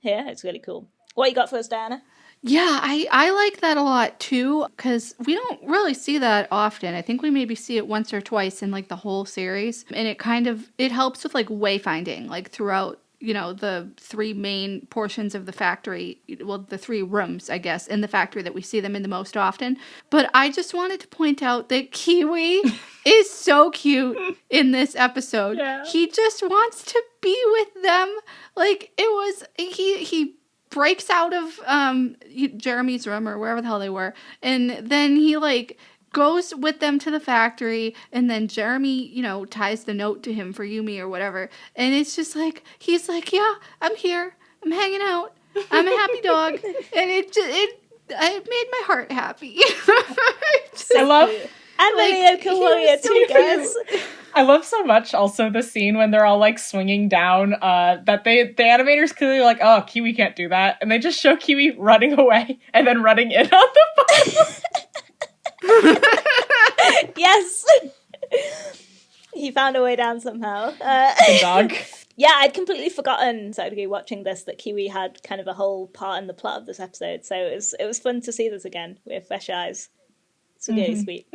here. It's really cool. What you got for us, Diana? Yeah, I like that a lot too, because we don't really see that often. I think we maybe see it once or twice in like the whole series. And it helps with like wayfinding, like throughout, the three main portions of the factory, well, the three rooms, I guess, in the factory that we see them in the most often. But I just wanted to point out that Kiwi is so cute in this episode. Yeah. He just wants to be with them. Like, he breaks out of Jeremy's room or wherever the hell they were, and then he like goes with them to the factory, and then Jeremy ties the note to him for Yumi or whatever, and it's just like he's like, yeah, I'm here, I'm hanging out, I'm a happy dog, and it made my heart happy. I love And Lyoko Warrior too, guys. I love so much also the scene when they're all like swinging down that the animators clearly are like, oh, Kiwi can't do that, and they just show Kiwi running away and then running in on the bottom. Yes. He found a way down somehow. The dog. Yeah, I'd completely forgotten, Saturday, watching this, that Kiwi had kind of a whole part in the plot of this episode, so it was fun to see this again with fresh eyes. It's really sweet.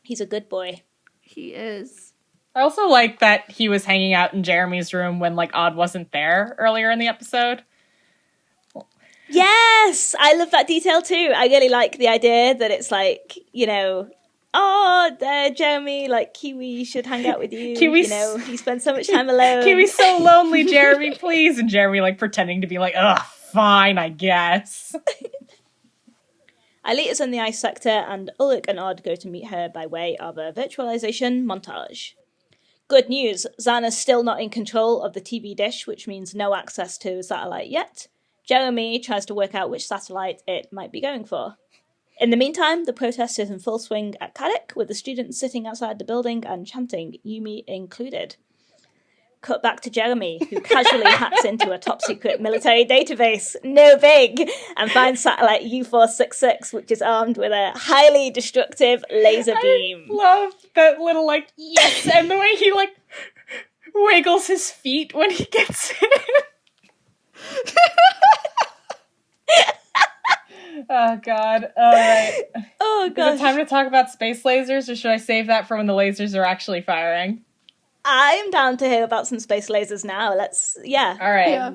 He's a good boy. He is. I also like that he was hanging out in Jeremy's room when like Odd wasn't there earlier in the episode. Yes! I love that detail too. I really like the idea that it's like, Jeremy, like, Kiwi should hang out with you. He spends so much time alone. Kiwi's so lonely, Jeremy, please. And Jeremy, like, pretending to be like, ugh, fine, I guess. Alita's in the ice sector, and Ulrich and Odd go to meet her by way of a virtualization montage. Good news, Xana's still not in control of the TV dish, which means no access to satellite yet. Jeremy tries to work out which satellite it might be going for. In the meantime, the protest is in full swing at Caddick, with the students sitting outside the building and chanting, Yumi included. Cut back to Jeremy, who casually hacks into a top-secret military database, no big, and finds satellite U-466, which is armed with a highly destructive laser beam. I love that little, like, yes, and the way he, like, wiggles his feet when he gets in. Oh, God. All right. Oh, gosh. Is it time to talk about space lasers, or should I save that for when the lasers are actually firing? I'm down to hear about some space lasers now. All right.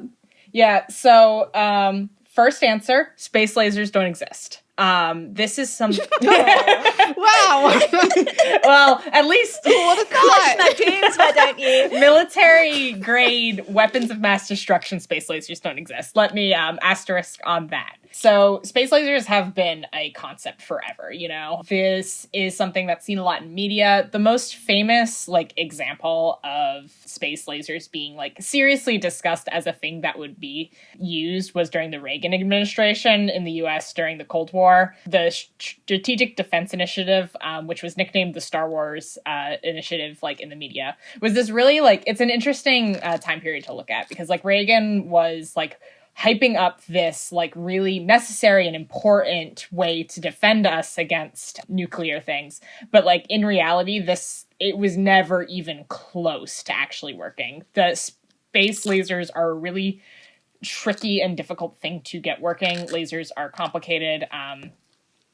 Yeah, so, first answer, space lasers don't exist. This is some... Wow! Well, at least... What a thought! My dreams, why don't you? Military-grade weapons of mass destruction space lasers don't exist. Let me asterisk on that. So space lasers have been a concept forever, This is something that's seen a lot in media. The most famous, example of space lasers being, seriously discussed as a thing that would be used was during the Reagan administration in the U.S. during the Cold War. The Strategic Defense Initiative, which was nicknamed the Star Wars Initiative, in the media, was this really, it's an interesting time period to look at because, Reagan was, hyping up this really necessary and important way to defend us against nuclear things. But in reality, it was never even close to actually working. The space lasers are a really tricky and difficult thing to get working. Lasers are complicated.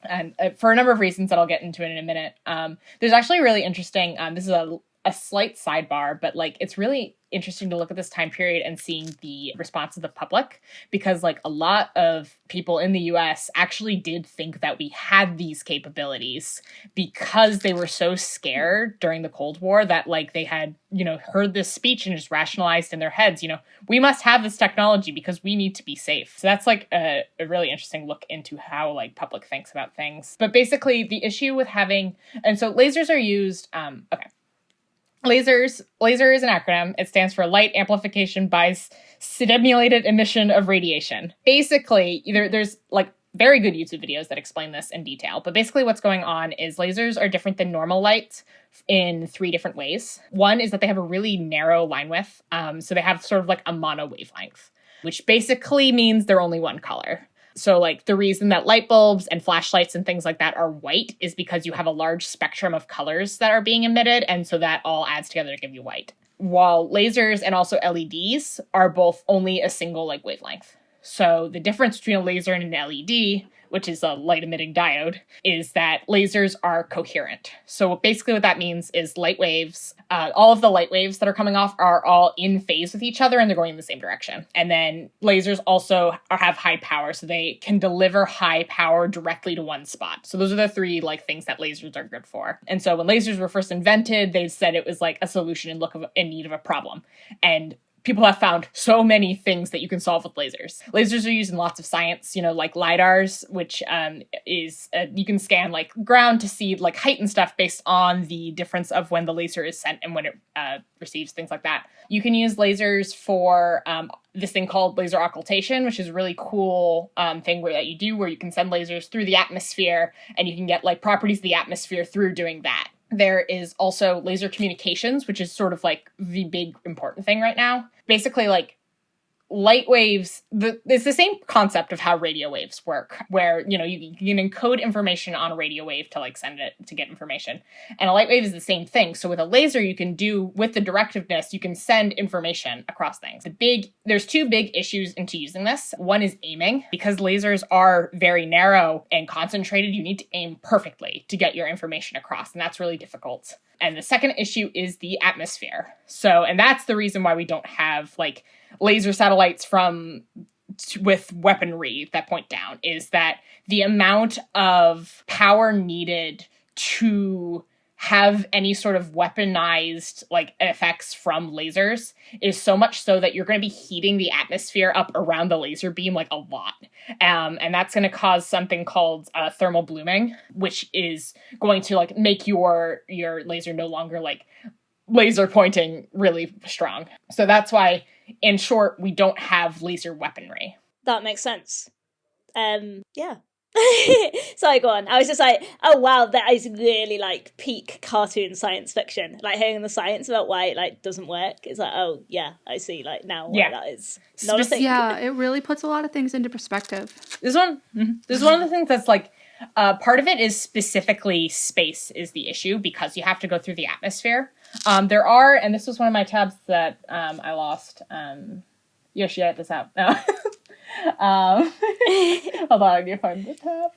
And for a number of reasons that I'll get into in a minute. There's actually really interesting, this is a slight sidebar, but it's really interesting to look at this time period and seeing the response of the public, because a lot of people in the US actually did think that we had these capabilities because they were so scared during the Cold War that they had, heard this speech and just rationalized in their heads, we must have this technology because we need to be safe. So that's a really interesting look into how public thinks about things. But basically the issue with having, and so lasers are used, Laser is an acronym. It stands for Light Amplification by Stimulated Emission of Radiation. Basically, there's very good YouTube videos that explain this in detail. But basically what's going on is lasers are different than normal light in 3 different ways. One is that they have a really narrow line width. So they have sort of a mono wavelength, which basically means they're only one color. So like the reason that light bulbs and flashlights and things like that are white is because you have a large spectrum of colors that are being emitted. And so that all adds together to give you white. While lasers and also LEDs are both only a single like wavelength. So the difference between a laser and an LED, which is a light emitting diode, is that lasers are coherent. So basically what that means is light waves, all of the light waves that are coming off are all in phase with each other and they're going in the same direction. And then lasers also have high power, so they can deliver high power directly to one spot. So those are the three like things that lasers are good for. And so when lasers were first invented, they said it was like a solution in need of a problem. And people have found so many things that you can solve with lasers. Lasers are used in lots of science, like LiDARs, which is, you can scan like ground to see like height and stuff based on the difference of when the laser is sent and when it receives, things like that. You can use lasers for this thing called laser occultation, which is a really cool thing that you do where you can send lasers through the atmosphere and you can get like properties of the atmosphere through doing that. There is also laser communications, which is sort of like the big important thing right now. Basically, like light waves, it's the same concept of how radio waves work, where, you can encode information on a radio wave to like send it to get information. And a light wave is the same thing. So with a laser, you can do, with the directiveness, you can send information across things. There's two big issues into using this. One is aiming. Because lasers are very narrow and concentrated, you need to aim perfectly to get your information across. And that's really difficult. And the second issue is the atmosphere. And that's the reason why we don't have like laser satellites with weaponry that point down, is that the amount of power needed to have any sort of weaponized like effects from lasers is so much so that you're going to be heating the atmosphere up around the laser beam like a lot. And that's going to cause something called thermal blooming, which is going to like make your laser no longer like laser pointing really strong. So that's why, in short, we don't have laser weaponry. That makes sense. Yeah. Sorry, go on. I was just like, oh wow, that is really like peak cartoon science fiction. Like hearing the science about why it like doesn't work. It's like, oh yeah, I see like now why that is not a thing. Yeah, it really puts a lot of things into perspective. This is one of the things that's like, part of it is specifically space is the issue because you have to go through the atmosphere. There are, and this was one of my tabs that I lost. Yoshi, edit this out. No. Hold on, I need to find the tab.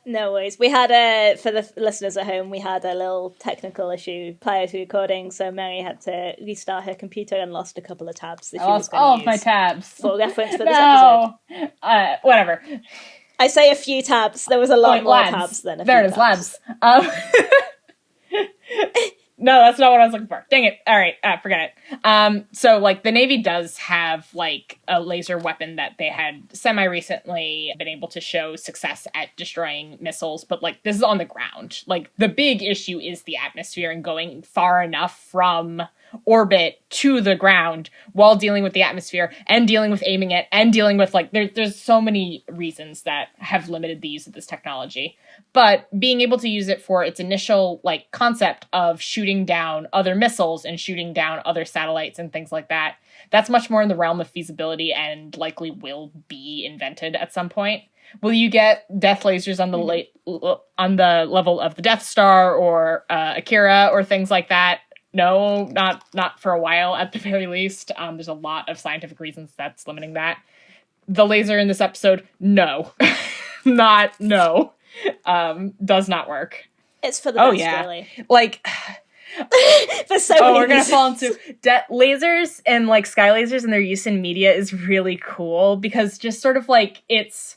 No worries. We had for the listeners at home, we had a little technical issue prior to recording, so Mary had to restart her computer and lost a couple of tabs that she was going to use. All of my tabs. For reference for this episode. Whatever. I say a few tabs. There was a lot more tabs than a few tabs. There it is, labs. No, that's not what I was looking for. Dang it. All right, forget it. So, like, the Navy does have, like, a laser weapon that they had semi-recently been able to show success at destroying missiles, but, like, this is on the ground. Like, the big issue is the atmosphere and going far enough from orbit to the ground while dealing with the atmosphere and dealing with aiming it and dealing with, like, there's so many reasons that have limited the use of this technology. But being able to use it for its initial, like, concept of shooting down other missiles and shooting down other satellites and things like that, that's much more in the realm of feasibility and likely will be invented at some point. Will you get death lasers on the level of the Death Star or Akira or things like that? No, not for a while, at the very least. There's a lot of scientific reasons that's limiting that. The laser in this episode, no. No. Does not work. It's for the best, really. Like, for so many we're gonna reasons. fall into lasers and like sky lasers and their use in media is really cool because just sort of like it's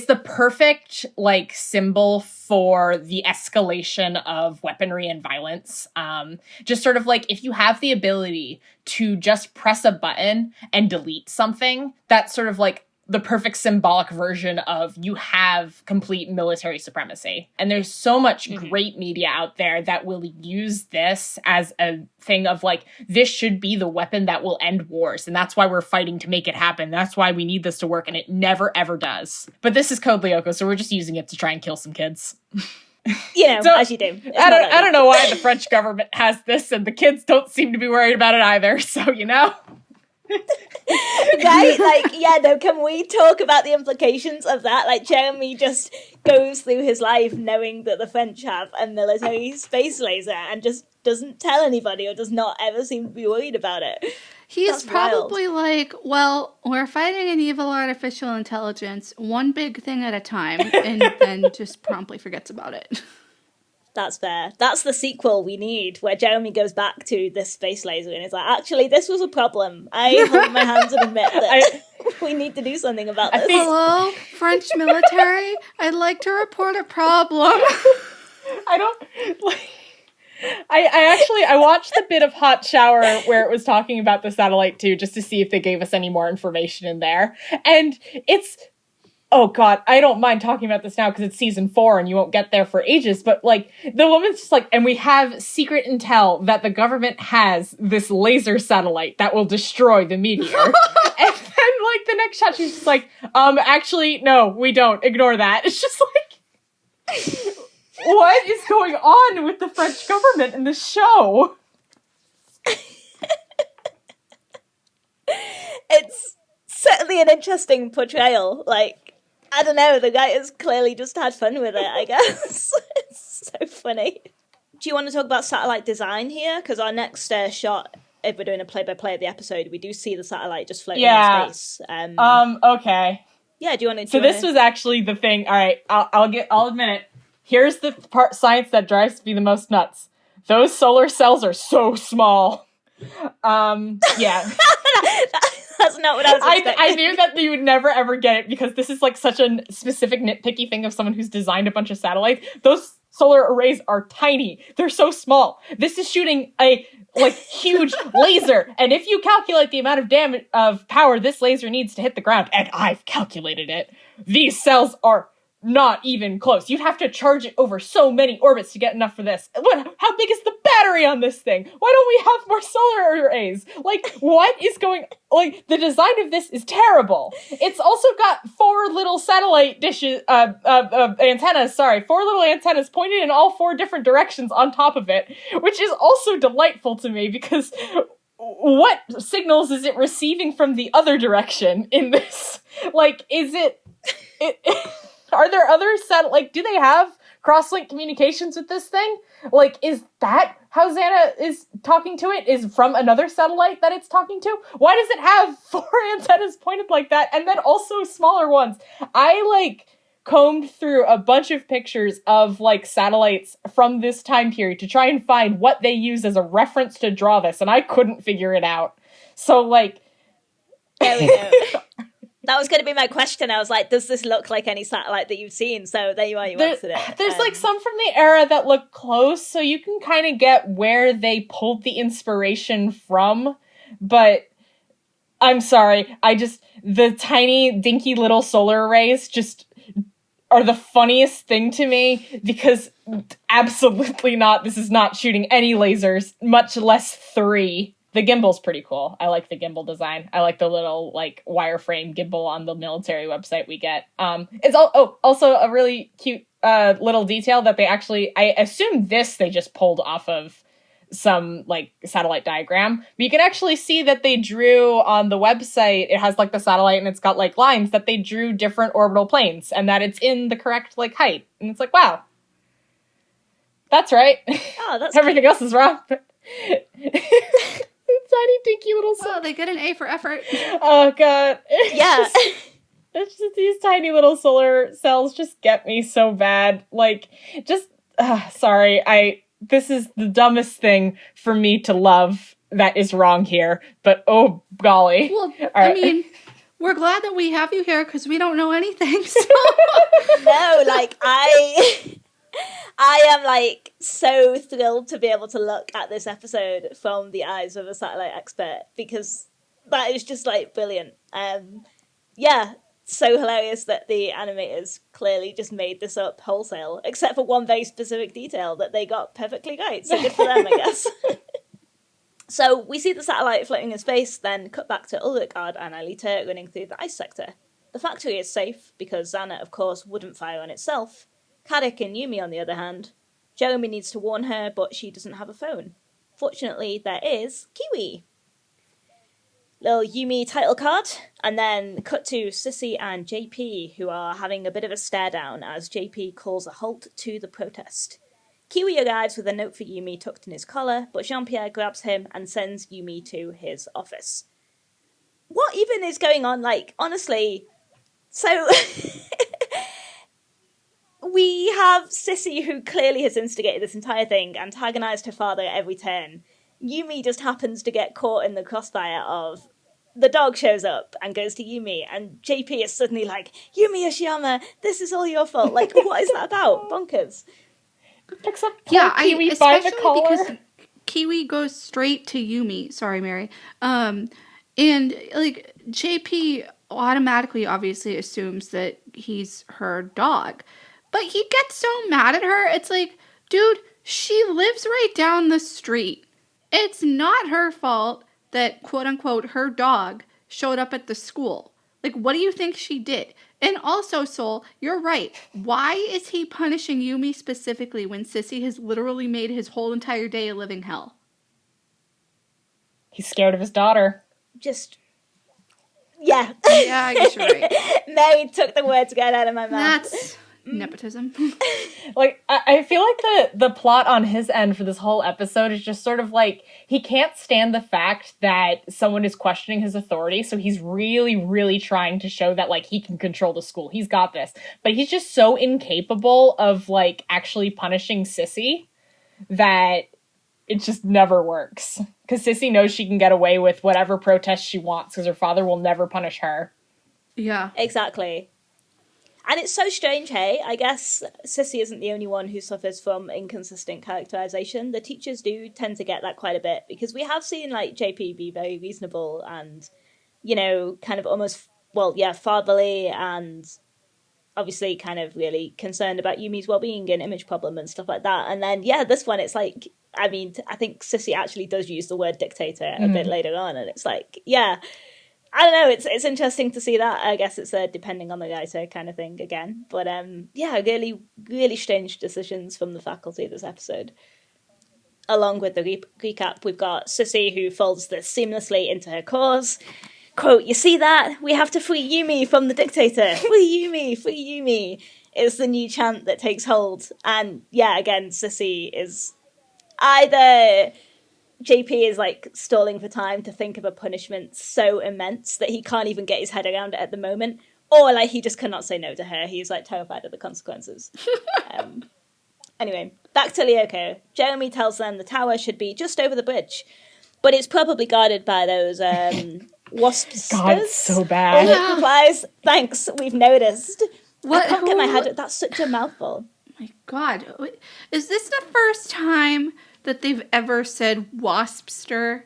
the perfect like symbol for the escalation of weaponry and violence. Just sort of like if you have the ability to just press a button and delete something, that's sort of like the perfect symbolic version of you have complete military supremacy. And there's so much great media out there that will use this as a thing of like, this should be the weapon that will end wars. And that's why we're fighting to make it happen. That's why we need this to work. And it never, ever does. But this is Code Lyoko, so we're just using it to try and kill some kids. As you do. I don't know why the French government has this and the kids don't seem to be worried about it either. So, Right? Like, yeah, no, can we talk about the implications of that? Like, Jeremy just goes through his life knowing that the French have a military space laser and just doesn't tell anybody or does not ever seem to be worried about it. He's That's probably like, well, we're fighting an evil artificial intelligence, one big thing at a time, and then just promptly forgets about it. That's fair. That's the sequel we need, where Jeremy goes back to this space laser and is like, actually, this was a problem. I hold my hands and admit that we need to do something about this. Hello, French military? I'd like to report a problem. I watched the bit of Hot Shower where it was talking about the satellite too, just to see if they gave us any more information in there. And it's, oh god, I don't mind talking about this now because it's season 4 and you won't get there for ages, but like, the woman's just like, and we have secret intel that the government has this laser satellite that will destroy the meteor. And then like the next shot she's just like, actually, no, we don't. Ignore that. It's just like, what is going on with the French government in this show? It's certainly an interesting portrayal. Like, I don't know, the guy has clearly just had fun with it, I guess. It's so funny. Do you want to talk about satellite design here? Because our next shot, if we're doing a play-by-play of the episode, we do see the satellite just floating in space. Okay. Yeah, do you want to... So this was actually the thing. All right, I'll admit it. Here's the part science that drives me the most nuts. Those solar cells are so small. Yeah. That's not what I was expecting. I knew that you would never ever get it because this is like such a specific nitpicky thing of someone who's designed a bunch of satellites. Those solar arrays are tiny. They're so small. This is shooting a like huge laser. And if you calculate the amount of power this laser needs to hit the ground, and I've calculated it, these cells are not even close. You'd have to charge it over so many orbits to get enough for this. How big is the battery on this thing? Why don't we have more solar arrays? Like, what is going... Like, the design of this is terrible. It's also got 4 little satellite dishes... antennas, sorry. 4 little antennas pointed in all 4 different directions on top of it, which is also delightful to me because... What signals is it receiving from the other direction in this? Like, is it are there other do they have cross-link communications with this thing? Like, is that how Xana is talking to it? Is from another satellite that it's talking to? Why does it have 4 antennas pointed like that, and then also smaller ones? I, combed through a bunch of pictures of, satellites from this time period to try and find what they use as a reference to draw this, and I couldn't figure it out. So, There we go. That was going to be my question. I was like, does this look like any satellite that you've seen? So there you are, you answered it. There's some from the era that look close, so you can kind of get where they pulled the inspiration from. But I'm sorry, the tiny, dinky little solar arrays just are the funniest thing to me because absolutely not, this is not shooting any lasers, much less 3. The gimbal's pretty cool. I like the gimbal design. I like the little, wireframe gimbal on the military website we get. It's also a really cute little detail that they actually... I assume they just pulled off of some, satellite diagram. But you can actually see that they drew on the website, it has, the satellite, and it's got, lines, that they drew different orbital planes, and that it's in the correct, height. And it's wow. That's right. Oh, that's Everything else is wrong. Tiny, dinky little cells. Oh, they get an A for effort. Oh, God. Yeah. It's just these tiny little solar cells just get me so bad. Sorry. This is the dumbest thing for me to love that is wrong here. But, oh, golly. Well, I mean, we're glad that we have you here because we don't know anything. So. No, I am so thrilled to be able to look at this episode from the eyes of a satellite expert because that is just brilliant. Yeah, so hilarious that the animators clearly just made this up wholesale, except for one very specific detail that they got perfectly right. So good for them, I guess. So we see the satellite floating in space, then cut back to Ulrikard and Alita running through the ice sector. The factory is safe because Xana, of course, wouldn't fire on itself. Kadek and Yumi, on the other hand, Jeremy needs to warn her, but she doesn't have a phone. Fortunately, there is Kiwi. Little Yumi title card, and then cut to Sissy and JP, who are having a bit of a stare down as JP calls a halt to the protest. Kiwi arrives with a note for Yumi tucked in his collar, but Jean-Pierre grabs him and sends Yumi to his office. What even is going on? Like, honestly, so we have Sissy, who clearly has instigated this entire thing, antagonized her father at every turn. Yumi just happens to get caught in the crossfire of the dog shows up and goes to Yumi, and JP is suddenly like, Yumi Yoshiyama, this is all your fault. Like, what is that about? Bonkers. Except poor Kiwi by the collar. Because Kiwi goes straight to Yumi. Sorry, Mary. And, like, JP automatically obviously assumes that he's her dog. But he gets so mad at her. It's like, dude, she lives right down the street. It's not her fault that, quote-unquote, her dog showed up at the school. Like, what do you think she did? And also, Soul, you're right. Why is he punishing Yumi specifically when Sissy has literally made his whole entire day a living hell? He's scared of his daughter. Yeah. Yeah, I guess you're right. Mary took the words right out of my mouth. That's nepotism. Like, I feel like the plot on his end for this whole episode is just sort of like, he can't stand the fact that someone is questioning his authority, so he's really, really trying to show that, like, he can control the school. He's got this. But he's just so incapable of, like, actually punishing Sissy that it just never works. Because Sissy knows she can get away with whatever protest she wants, because her father will never punish her. Yeah. Exactly. And it's so strange, hey? I guess Sissy isn't the only one who suffers from inconsistent characterization. The teachers do tend to get that quite a bit, because we have seen, like, JP be very reasonable and, you know, kind of almost, well, yeah, fatherly and obviously kind of really concerned about Yumi's well-being and image problem and stuff like that. And then, yeah, this one, it's like, I mean, I think Sissy actually does use the word dictator a bit later on, and it's like, yeah, I don't know, it's interesting to see that. I guess it's a depending on the writer kind of thing again. But yeah, really, really strange decisions from the faculty this episode. Along with the recap, we've got Sissy, who folds this seamlessly into her cause. Quote, you see that? We have to free Yumi from the dictator. Free Yumi, free Yumi is the new chant that takes hold. And yeah, again, Sissy is either JP is like stalling for time to think of a punishment so immense that he can't even get his head around it at the moment, or like he just cannot say no to her. He's like terrified of the consequences. Anyway, back to Lyoko. Jeremy tells them the tower should be just over the bridge, but it's probably guarded by those wasps. God, it's so bad. Yeah. Replies, thanks, we've noticed. What? I can't get my head. That's such a mouthful. My God, is this the first time that they've ever said waspster?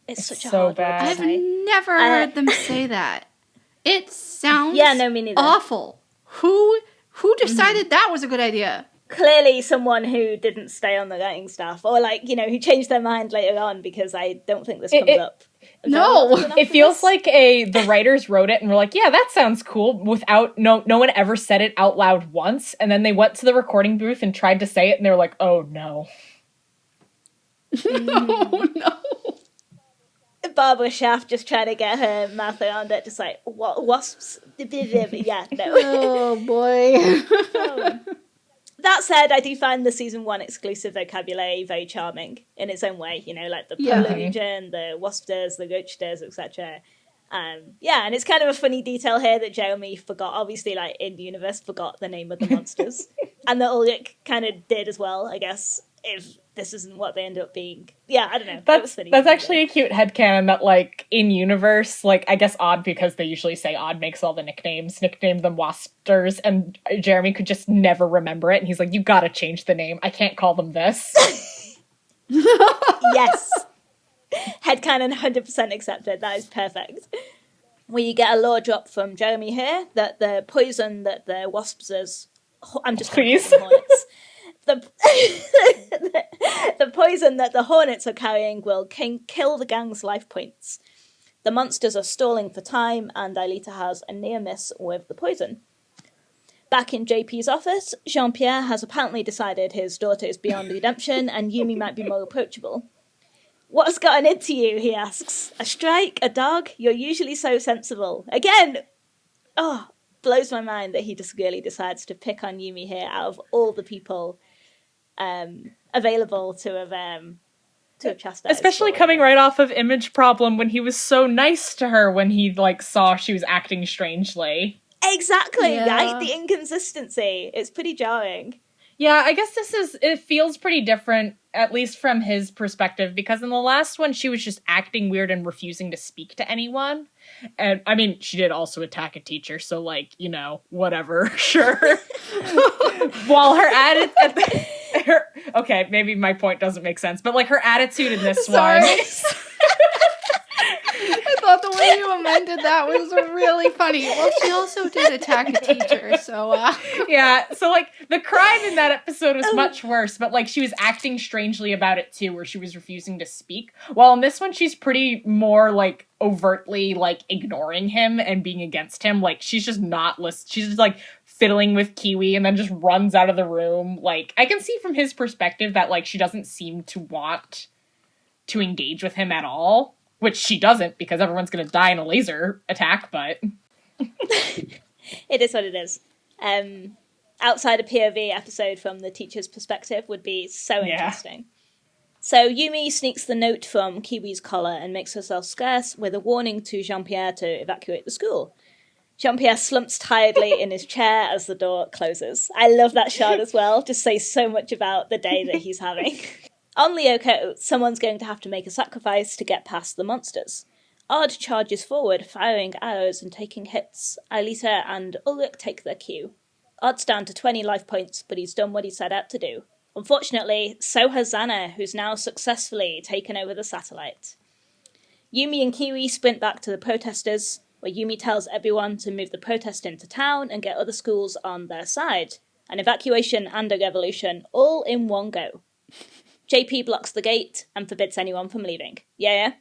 It's such a so hard bad. word to I've say. never heard them say that. It sounds me neither. awful. Who decided that was a good idea? Clearly someone who didn't stay on the writing staff, or like, you know, who changed their mind later on, because I don't think this comes up. No, it feels like the writers wrote it and were like, yeah, that sounds cool, without no one ever said it out loud once, and then they went to the recording booth and tried to say it, and they were like, oh no. Oh no. Barbara Schaff just trying to get her mouth around it, just like, what, wasps? Yeah, no. Oh boy. That said, I do find the season 1 exclusive vocabulary very charming in its own way, you know, like the polar region, the waspsters, the roachsters, etc. Yeah, and it's kind of a funny detail here that Jeremy forgot, obviously, like, in the universe, forgot the name of the monsters. And that Ulrich kind of did as well, I guess, if this isn't what they end up being. Yeah, I don't know. That's actually a cute headcanon that, like, in universe, like, I guess odd because they usually say odd makes all the nicknames, nickname them waspsters, and Jeremy could just never remember it, and he's like, you gotta change the name. I can't call them this. Yes. Headcanon 100% accepted. That is perfect. We get a lore drop from Jeremy here that the poison that the waspsters... I'm just going to call them hornets. The poison that the hornets are carrying will kill the gang's life points. The monsters are stalling for time, and Aelita has a near miss with the poison. Back in JP's office, Jean-Pierre has apparently decided his daughter is beyond redemption and Yumi might be more approachable. What's gotten into you, he asks. A strike? A dog? You're usually so sensible. Again, blows my mind that he just really decides to pick on Yumi here out of all the people available to have chastised. Especially coming right off of Image Problem when he was so nice to her when he, like, saw she was acting strangely. Exactly, right? The inconsistency. It's pretty jarring. Yeah, I guess it feels pretty different, at least from his perspective, because in the last one, she was just acting weird and refusing to speak to anyone. And, I mean, she did also attack a teacher, so, like, you know, whatever, sure. While her okay, maybe my point doesn't make sense, but, like, her attitude in this one... I thought the way you amended that was really funny. Well, she also did attack a teacher, so... Yeah, so, like, the crime in that episode was much worse, but, like, she was acting strangely about it, too, where she was refusing to speak. While in this one, she's pretty more, like, overtly, like, ignoring him and being against him. Like, she's just not listening. She's just, like, fiddling with Kiwi and then just runs out of the room. Like, I can see from his perspective that, like, she doesn't seem to want to engage with him at all. Which she doesn't, because everyone's going to die in a laser attack, but... It is what it is. Outside a POV episode from the teacher's perspective would be so interesting. So Yumi sneaks the note from Kiwi's collar and makes herself scarce with a warning to Jean-Pierre to evacuate the school. Jean-Pierre slumps tiredly in his chair as the door closes. I love that shot as well. Just says so much about the day that he's having. On Lyoko, someone's going to have to make a sacrifice to get past the monsters. Odd charges forward, firing arrows and taking hits. Aelita and Ulrich take their cue. Odd's down to 20 life points, but he's done what he set out to do. Unfortunately, so has Xana, who's now successfully taken over the satellite. Yumi and Kiwi sprint back to the protesters, where Yumi tells everyone to move the protest into town and get other schools on their side. An evacuation and a revolution, all in one go. JP blocks the gate and forbids anyone from leaving. Yeah?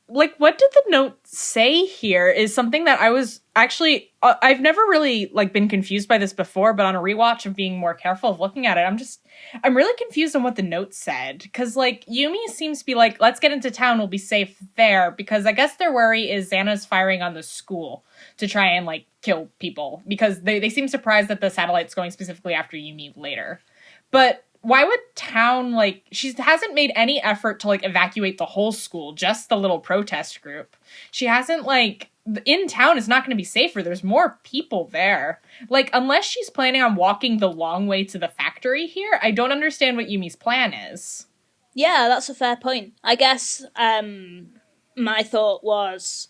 Like, what did the note say here is something that I was actually... I've never really, like, been confused by this before, but on a rewatch of being more careful of looking at it, I'm really confused on what the note said. Because, like, Yumi seems to be like, let's get into town, we'll be safe there. Because I guess their worry is Xana's firing on the school to try and, like, kill people. Because they seem surprised that the satellite's going specifically after Yumi later. But... why would town, like, she hasn't made any effort to, like, evacuate the whole school, just the little protest group. She hasn't, like, in town is not going to be safer. There's more people there. Like, unless she's planning on walking the long way to the factory here, I don't understand what Yumi's plan is. Yeah, that's a fair point. I guess, my thought was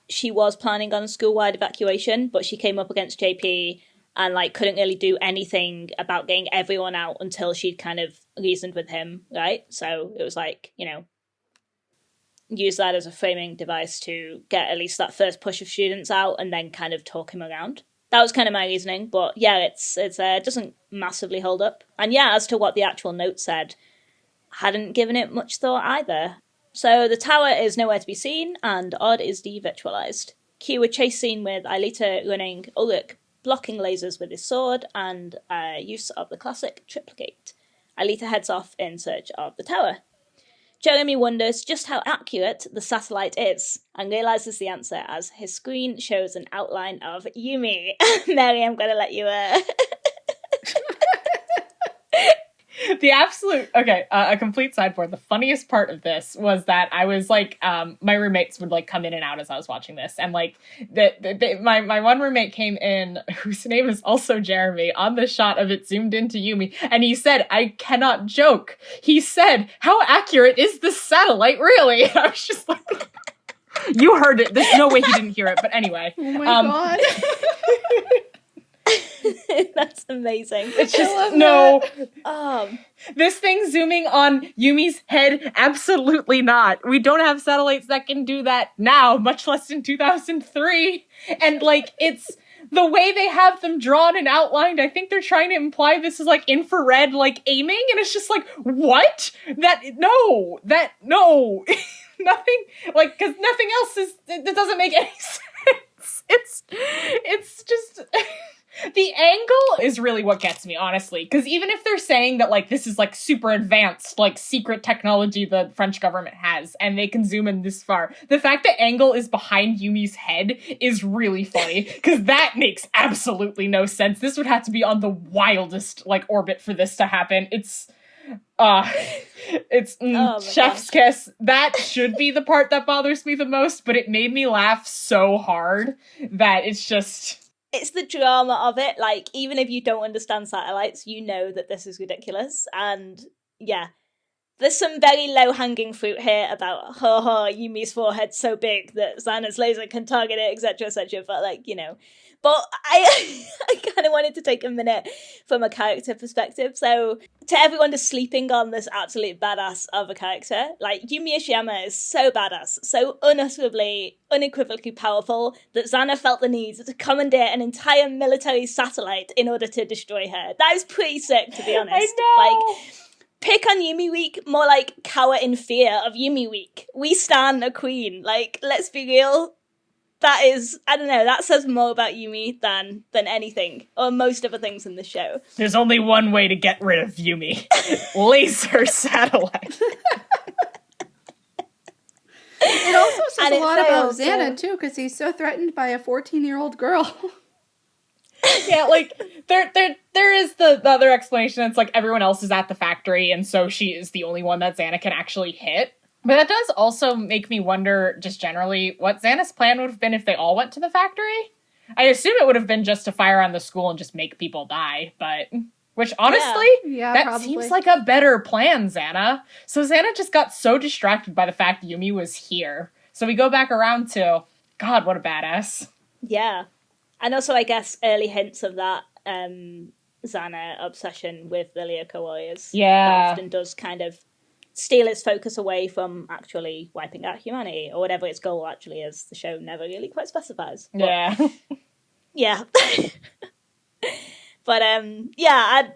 she was planning on a school-wide evacuation, but she came up against JP and, like, couldn't really do anything about getting everyone out until she'd kind of reasoned with him, right? So it was like, you know, use that as a framing device to get at least that first push of students out and then kind of talk him around. That was kind of my reasoning, but yeah, it doesn't massively hold up. And yeah, as to what the actual note said, hadn't given it much thought either. So the tower is nowhere to be seen, and Odd is devirtualized. Cue a chase scene with Aelita running Ulrich, blocking lasers with his sword, and use of the classic triplicate. Aelita heads off in search of the tower. Jeremy wonders just how accurate the satellite is, and realises the answer as his screen shows an outline of Yumi. Mary, I'm going to let you... The absolute... Okay, a complete sideboard. The funniest part of this was that I was, like, my roommates would, like, come in and out as I was watching this. And, like, my one roommate came in, whose name is also Jeremy, on the shot of it zoomed into Yumi. And he said, I cannot joke. He said, how accurate is this satellite, really? And I was just like... You heard it. There's no way he didn't hear it. But anyway. Oh my God. That's amazing. It's just, no. This thing zooming on Yumi's head, absolutely not. We don't have satellites that can do that now, much less in 2003. And, like, it's the way they have them drawn and outlined. I think they're trying to imply this is, like, infrared, like, aiming. And it's just like, what? No. Nothing, like, because nothing else it doesn't make any sense. It's just... The angle is really what gets me, honestly. Because even if they're saying that, like, this is, like, super advanced, like, secret technology the French government has, and they can zoom in this far, the fact that Angle is behind Yumi's head is really funny. Because that makes absolutely no sense. This would have to be on the wildest, like, orbit for this to happen. It's chef's kiss. That should be the part that bothers me the most, but it made me laugh so hard that it's just... It's the drama of it. Like, even if you don't understand satellites, you know that this is ridiculous. And yeah, there's some very low-hanging fruit here about, Yumi's forehead's so big that Xana's laser can target it, etc., etc. But, like, you know. But I kind of wanted to take a minute from a character perspective. So, to everyone just sleeping on this absolute badass of a character, like, Yumi Ishiyama is so badass, so unutterably, unequivocally powerful, that Xana felt the need to commandeer an entire military satellite in order to destroy her. That is pretty sick, to be honest. I know! Like, pick on Yumi Week, more like cower in fear of Yumi Week. We stan a queen. Like, let's be real. That is, I don't know, that says more about Yumi than anything, or most other things in the show. There's only one way to get rid of Yumi. Laser satellite. It also says And a it lot about fails, Xana, too, because he's so threatened by a 14-year-old girl. Yeah, like, there is the other explanation. It's like everyone else is at the factory, and so she is the only one that Xana can actually hit. But that does also make me wonder, just generally, what Xana's plan would have been if they all went to the factory. I assume it would have been just to fire on the school and just make people die, but... Which, honestly, that probably seems like a better plan, Xana. So Xana just got so distracted by the fact Yumi was here. So we go back around to, God, what a badass. Yeah. And also, I guess, early hints of that Xana obsession with the Lyoko warriors. Yeah. That often does kind of steal its focus away from actually wiping out humanity, or whatever its goal actually is. The show never really quite specifies. But, yeah. But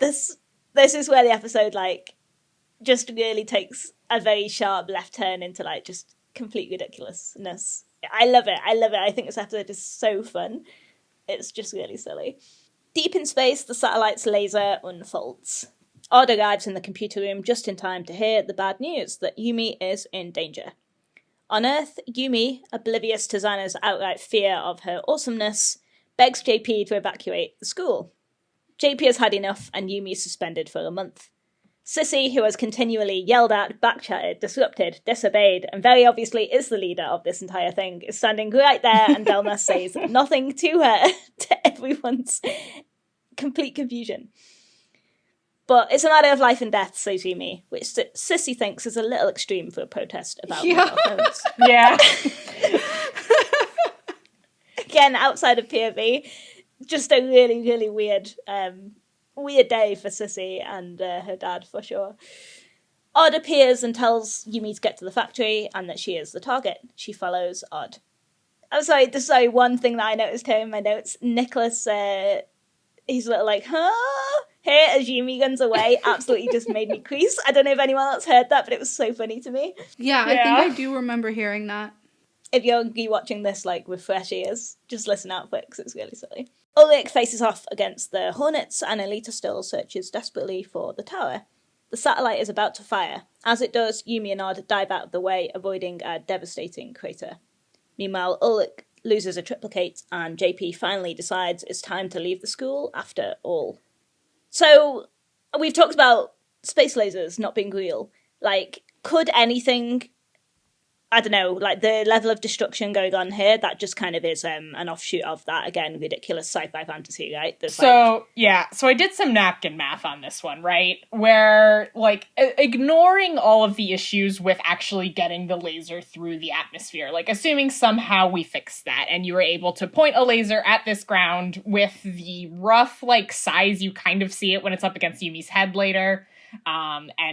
this is where the episode, like, just really takes a very sharp left turn into, like, just complete ridiculousness. I love it. I think this episode is so fun. It's just really silly. Deep in space, the satellite's laser unfolds. Odd arrives in the computer room just in time to hear the bad news that Yumi is in danger. On Earth, Yumi, oblivious to Xana's outright fear of her awesomeness, begs JP to evacuate the school. JP has had enough, and Yumi is suspended for a month. Sissy, who has continually yelled at, backchatted, disrupted, disobeyed, and very obviously is the leader of this entire thing, is standing right there, and Delma says nothing to her, to everyone's complete confusion. But it's a matter of life and death, says Yumi, which Sissy thinks is a little extreme for a protest about mobile phones. Yeah. Again, outside of POV, just a really, really weird day for Sissy and her dad, for sure. Odd appears and tells Yumi to get to the factory and that she is the target. She follows Odd. I'm sorry, there's one thing that I noticed here in my notes. Nicholas, he's a little like, here as Yumi guns away, absolutely just made me crease. I don't know if anyone else heard that, but it was so funny to me. Yeah, I think I do remember hearing that. If you're rewatching this, like, with fresh ears, just listen out for it, because it's really silly. Ulrich faces off against the Hornets, and Alita still searches desperately for the tower. The satellite is about to fire. As it does, Yumi and Odd dive out of the way, avoiding a devastating crater. Meanwhile, Ulrich loses a triplicate, and JP finally decides it's time to leave the school after all. So, we've talked about space lasers not being real. Like, could anything, I don't know, like the level of destruction going on here, that just kind of is an offshoot of that, again, ridiculous sci-fi fantasy, right? So I did some napkin math on this one, right? Where, like, ignoring all of the issues with actually getting the laser through the atmosphere, like, assuming somehow we fixed that and you were able to point a laser at this ground with the rough, like, size you kind of see it when it's up against Yumi's head later,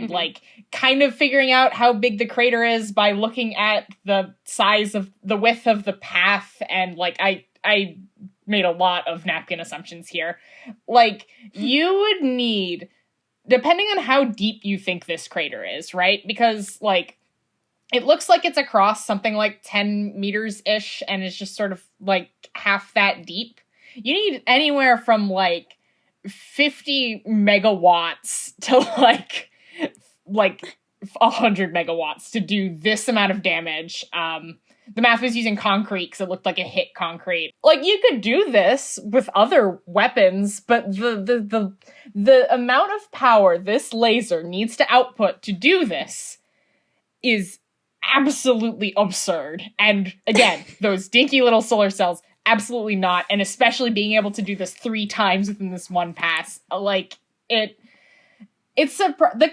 like, kind of figuring out how big the crater is by looking at the size of the width of the path, and, like, I made a lot of napkin assumptions here. Like, you would need, depending on how deep you think this crater is, right? Because, like, it looks like it's across something like 10 meters-ish, and it's just sort of, like, half that deep. you need anywhere from, like, 50 megawatts to, like 100 megawatts to do this amount of damage. The math was using concrete because it looked like it hit concrete. Like, you could do this with other weapons, but the amount of power this laser needs to output to do this is absolutely absurd. And again, those dinky little solar cells, absolutely not. And especially being able to do this 3 times within this one pass. Like, the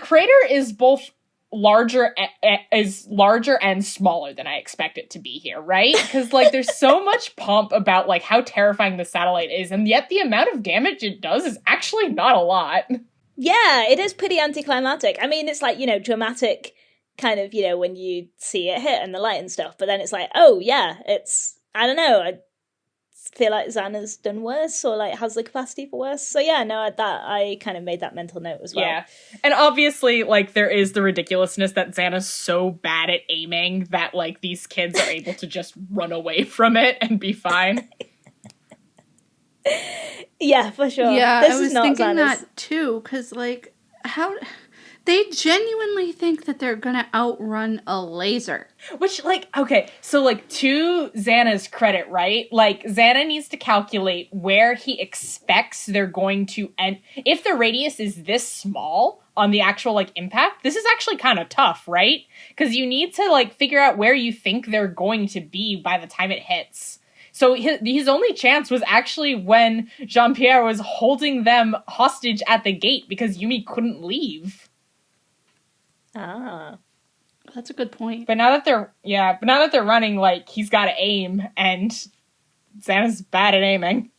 crater is both larger and smaller than I expect it to be here, right? Because, like, there's so much pomp about, like, how terrifying the satellite is, and yet the amount of damage it does is actually not a lot. Yeah, it is pretty anticlimactic. I mean, it's like, dramatic kind of, when you see it hit and the light and stuff, but then it's like, oh yeah, I don't know, I feel like Xana's done worse, or like has the capacity for worse. So yeah, no, I kind of made that mental note as well. Yeah, and obviously, like, there is the ridiculousness that Xana's so bad at aiming that, like, these kids are able to just run away from it and be fine. Yeah, for sure. Yeah, this I was is not thinking Xana's. that too, because, like, how... They genuinely think that they're gonna outrun a laser. Which, like, okay, so, like, to Xana's credit, right? Like, Xana needs to calculate where he expects they're going to end. If the radius is this small on the actual, like, impact, this is actually kind of tough, right? Because you need to, like, figure out where you think they're going to be by the time it hits. So his only chance was actually when Jean-Pierre was holding them hostage at the gate because Yumi couldn't leave. Ah, that's a good point. But now that they're running, like, he's got to aim, and Xana's bad at aiming.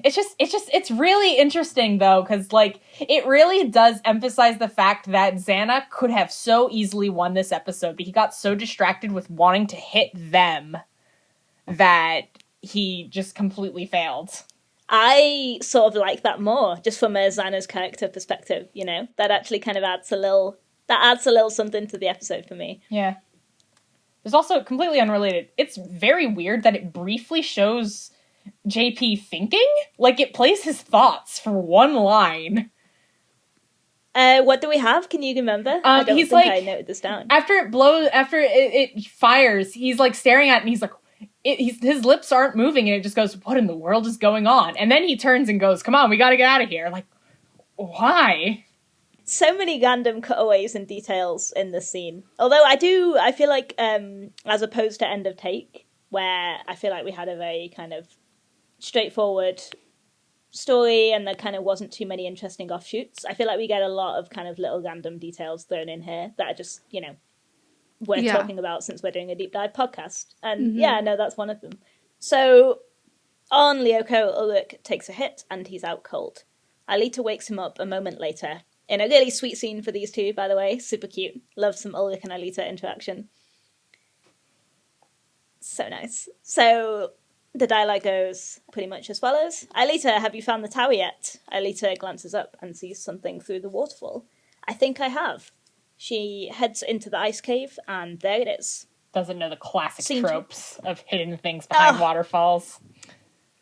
It's really interesting, though, because, like, it really does emphasize the fact that Xana could have so easily won this episode, but he got so distracted with wanting to hit them that he just completely failed. I sort of like that more, just from a Xana's character perspective, that actually kind of adds a little something to the episode for me. Yeah. There's also, completely unrelated, it's very weird that it briefly shows JP thinking. Like, it plays his thoughts for one line. What do we have? Can you remember? I don't think I noted this down. After it fires, he's, like, staring at it, and he's like, his lips aren't moving, and it just goes, what in the world is going on? And then he turns and goes, come on, we gotta get out of here. Like, why? So many random cutaways and details in this scene. Although I feel like, as opposed to End of Take, where I feel like we had a very kind of straightforward story and there kind of wasn't too many interesting offshoots, I feel like we get a lot of kind of little random details thrown in here that are just, we're talking about since we're doing a deep dive podcast. And that's one of them. So on Lyoko, Ulrich takes a hit and he's out cold. Alita wakes him up a moment later in a really sweet scene for these two, by the way. Super cute. Love some Ulrich and Alita interaction. So nice. So the dialogue goes pretty much as follows. Alita, have you found the tower yet? Alita glances up and sees something through the waterfall. I think I have. She heads into the ice cave, and there it is. Doesn't know the classic tropes of hidden things behind waterfalls.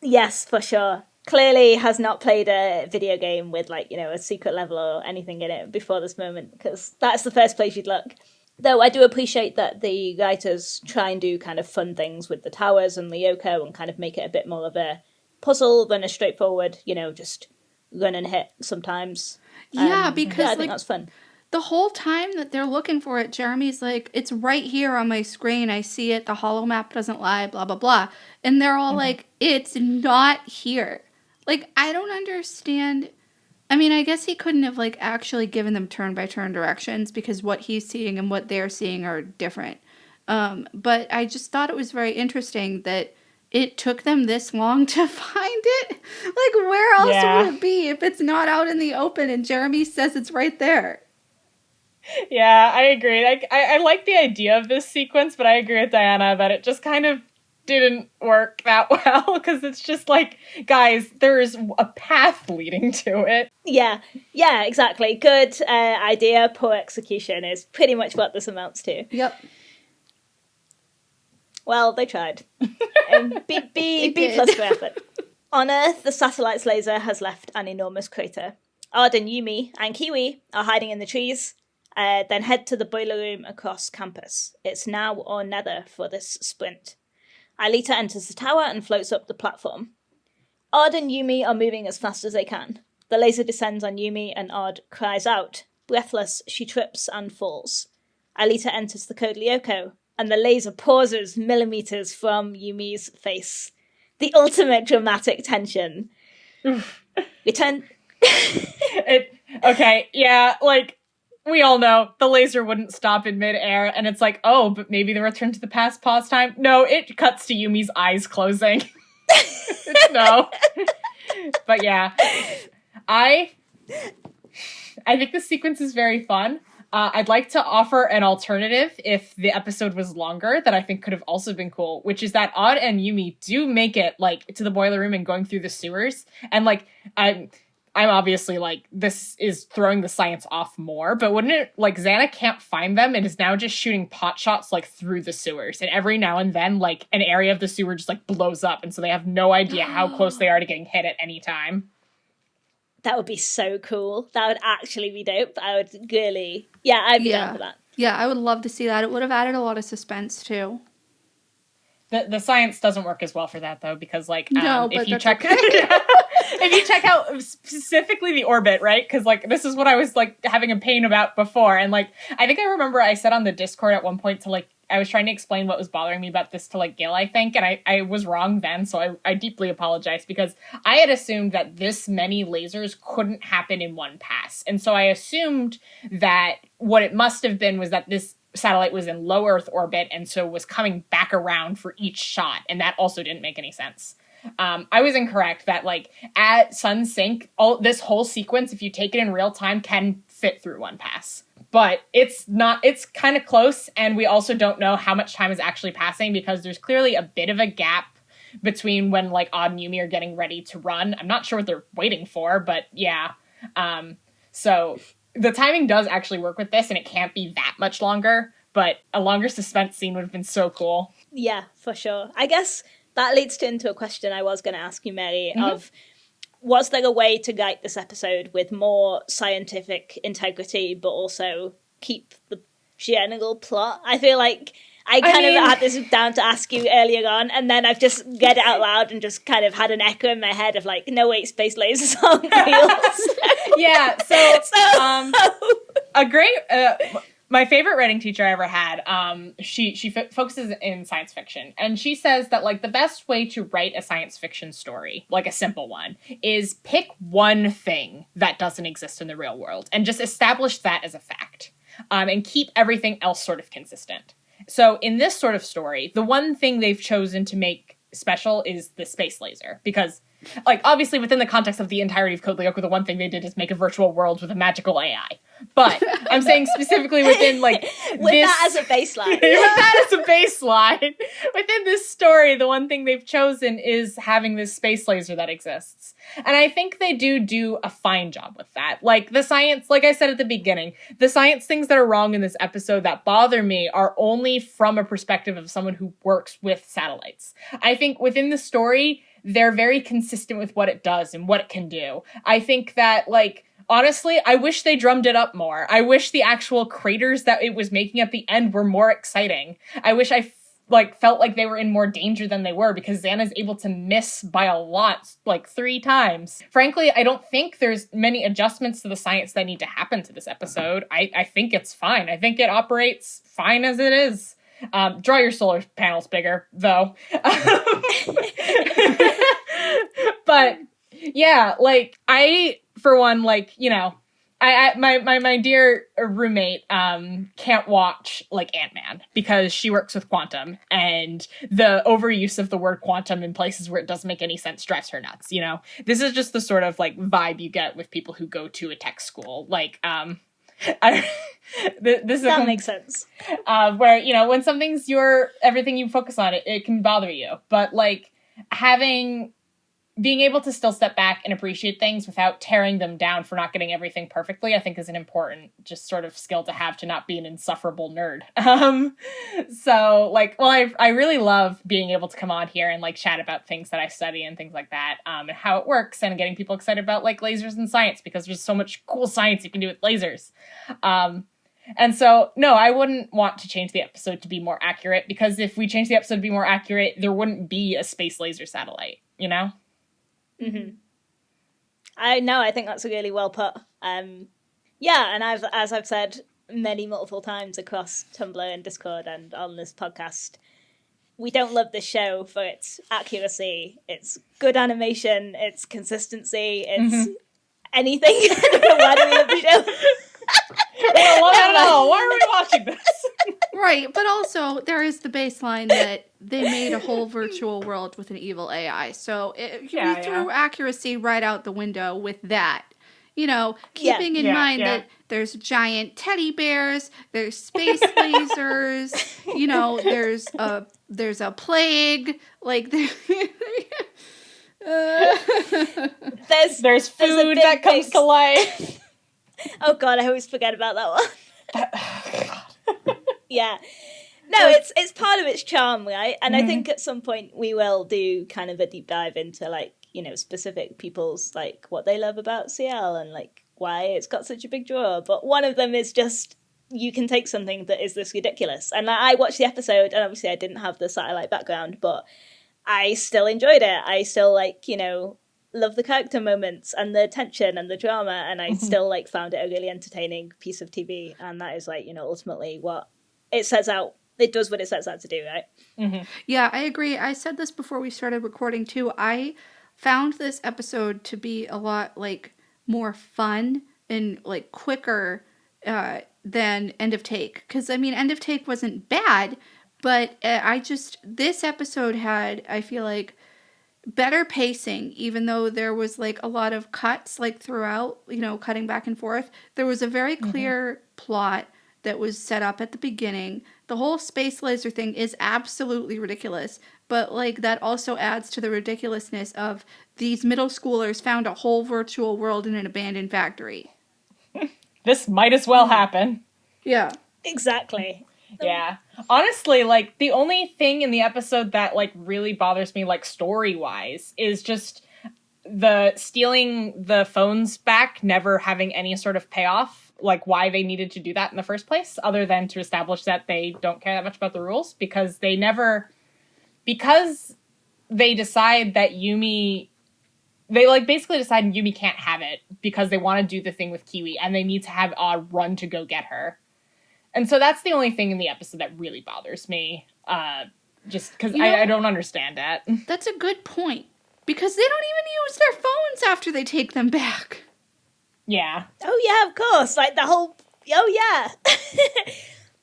Yes, for sure. Clearly has not played a video game with, like, a secret level or anything in it before this moment, because that's the first place you'd look. Though I do appreciate that the writers try and do kind of fun things with the towers and Lyoko and kind of make it a bit more of a puzzle than a straightforward, just run and hit sometimes. Yeah, because I think that's fun. The whole time that they're looking for it, Jeremy's like, it's right here on my screen. I see it. The holo map doesn't lie, blah, blah, blah. And they're all like, it's not here. Like, I don't understand. I mean, I guess he couldn't have, like, actually given them turn-by-turn directions because what he's seeing and what they're seeing are different. But I just thought it was very interesting that it took them this long to find it. Like, where else would it be if it's not out in the open and Jeremy says it's right there? Yeah, I agree. I like the idea of this sequence, but I agree with Dianna that it just kind of didn't work that well, because it's just like, guys, there's a path leading to it. Yeah, exactly. Good idea, poor execution is pretty much what this amounts to. Yep. Well, they tried. B plus for effort. On Earth, the satellite's laser has left an enormous crater. Arden, Yumi, and Kiwi are hiding in the trees, then head to the boiler room across campus. It's now or never for this sprint. Aelita enters the tower and floats up the platform. Ard and Yumi are moving as fast as they can. The laser descends on Yumi and Ard cries out. Breathless, she trips and falls. Aelita enters the Code Lyoko, and the laser pauses millimeters from Yumi's face. The ultimate dramatic tension. Return... Okay, yeah, like, we all know the laser wouldn't stop in midair, and it's like, oh, but maybe the return to the past pause time? No, it cuts to Yumi's eyes closing. No. But yeah, I think this sequence is very fun. I'd like to offer an alternative if the episode was longer that I think could have also been cool, which is that Odd and Yumi do make it, like, to the boiler room and going through the sewers, and, like, I'm obviously, like, this is throwing the science off more, but wouldn't it, like, Xana can't find them and is now just shooting pot shots, like, through the sewers. And every now and then, like, an area of the sewer just, like, blows up. And so they have no idea how close they are to getting hit at any time. That would be so cool. That would actually be dope. I would really... Yeah, I'd be down for that. Yeah, I would love to see that. It would have added a lot of suspense, too. The science doesn't work as well for that, though, because, like, no, if but you check... Okay. If you check out specifically the orbit, right? Because, like, this is what I was, like, having a pain about before. And, like, I think I remember I said on the Discord at one point to, like, I was trying to explain what was bothering me about this to, like, Gill, I think. And I was wrong then, so I deeply apologize. Because I had assumed that this many lasers couldn't happen in one pass. And so I assumed that what it must have been was that this satellite was in low Earth orbit and so was coming back around for each shot. And that also didn't make any sense. I was incorrect that, like, at sun sync, this whole sequence, if you take it in real time, can fit through one pass. But it's kind of close, and we also don't know how much time is actually passing because there's clearly a bit of a gap between when, like, Odd and Yumi are getting ready to run. I'm not sure what they're waiting for, but yeah. So the timing does actually work with this, and it can't be that much longer, but a longer suspense scene would have been so cool. Yeah, for sure. I guess that leads into a question I was going to ask you, Mary, of was there a way to guide this episode with more scientific integrity, but also keep the general plot? I feel like I kind of had this down to ask you earlier on, and then I've just read it out loud and just kind of had an echo in my head of, like, no, wait, space lasers aren't real. Yeah, so a great... my favorite writing teacher I ever had, she focuses in science fiction, and she says that, like, the best way to write a science fiction story, like a simple one, is pick one thing that doesn't exist in the real world and just establish that as a fact, and keep everything else sort of consistent. So in this sort of story, the one thing they've chosen to make special is the space laser, because, like, obviously within the context of the entirety of Code Lyoko, the one thing they did is make a virtual world with a magical AI. But I'm saying specifically within, like, that as a baseline. With that as a baseline. Within this story, the one thing they've chosen is having this space laser that exists. And I think they do a fine job with that. Like, the science, like I said at the beginning, the science things that are wrong in this episode that bother me are only from a perspective of someone who works with satellites. I think within the story, they're very consistent with what it does and what it can do. I think that, like, honestly, I wish they drummed it up more. I wish the actual craters that it was making at the end were more exciting. I wish I felt like they were in more danger than they were, because Xana's able to miss by a lot, like 3 times. Frankly, I don't think there's many adjustments to the science that need to happen to this episode. I think it's fine. I think it operates fine as it is. Draw your solar panels bigger, though. But yeah, like, I, for one, like, you know, my dear roommate can't watch, like, Ant-Man because she works with quantum, and the overuse of the word quantum in places where it doesn't make any sense drives her nuts, you know? This is just the sort of, like, vibe you get with people who go to a tech school. Like, this that makes sense. Where, you know, when something's everything you focus on, it can bother you. But, like, having being able to still step back and appreciate things without tearing them down for not getting everything perfectly, I think is an important just sort of skill to have, to not be an insufferable nerd. So like, well, I really love being able to come on here and like chat about things that I study and things like that, and how it works, and getting people excited about like lasers and science, because there's so much cool science you can do with lasers. And so, no, I wouldn't want to change the episode to be more accurate, because if we change the episode to be more accurate, there wouldn't be a space laser satellite, you know? Mm-hmm. I think that's really well put. Yeah, and as I've said multiple times across Tumblr and Discord and on this podcast, we don't love this show for its accuracy, its good animation, its consistency, its anything. I don't know why do we love the show. We don't love it at all. Why are we watching this? Right, but also there is the baseline that they made a whole virtual world with an evil AI. So we threw accuracy right out the window with that. You know, keeping in mind that there's giant teddy bears, there's space lasers, you know, there's a plague, like there's food that comes to life. Oh god, I always forget about that one. Yeah. No, it's part of its charm, right? And I think at some point we will do kind of a deep dive into like, you know, specific people's like what they love about CL and like why it's got such a big draw. But one of them is just, you can take something that is this ridiculous. And I watched the episode, and obviously I didn't have the satellite background, but I still enjoyed it. I still like, you know, love the character moments and the tension and the drama, and I still like found it a really entertaining piece of TV. And that is like, you know, ultimately what it sets out. It does what it sets out to do, right? Yeah, I agree. I said this before we started recording too. I found this episode to be a lot like more fun and like quicker than End of Take. Because I mean, End of Take wasn't bad, but this episode had, I feel like, better pacing, even though there was like a lot of cuts like throughout, you know, cutting back and forth. There was a very clear plot that was set up at the beginning. The whole space laser thing is absolutely ridiculous, but like that also adds to the ridiculousness of these middle schoolers found a whole virtual world in an abandoned factory. This might as well happen. Yeah. Exactly. Yeah. Honestly, like, the only thing in the episode that, like, really bothers me, like, story-wise, is just the stealing the phones back never having any sort of payoff, like, why they needed to do that in the first place, other than to establish that they don't care that much about the rules, because they decide that Yumi... They, like, basically decide Yumi can't have it because they want to do the thing with Kiwi, and they need to have Odd run to go get her. And so that's the only thing in the episode that really bothers me, just because I don't understand that. That's a good point, because they don't even use their phones after they take them back. Yeah. Oh, yeah, of course. Like, the whole... Oh, yeah.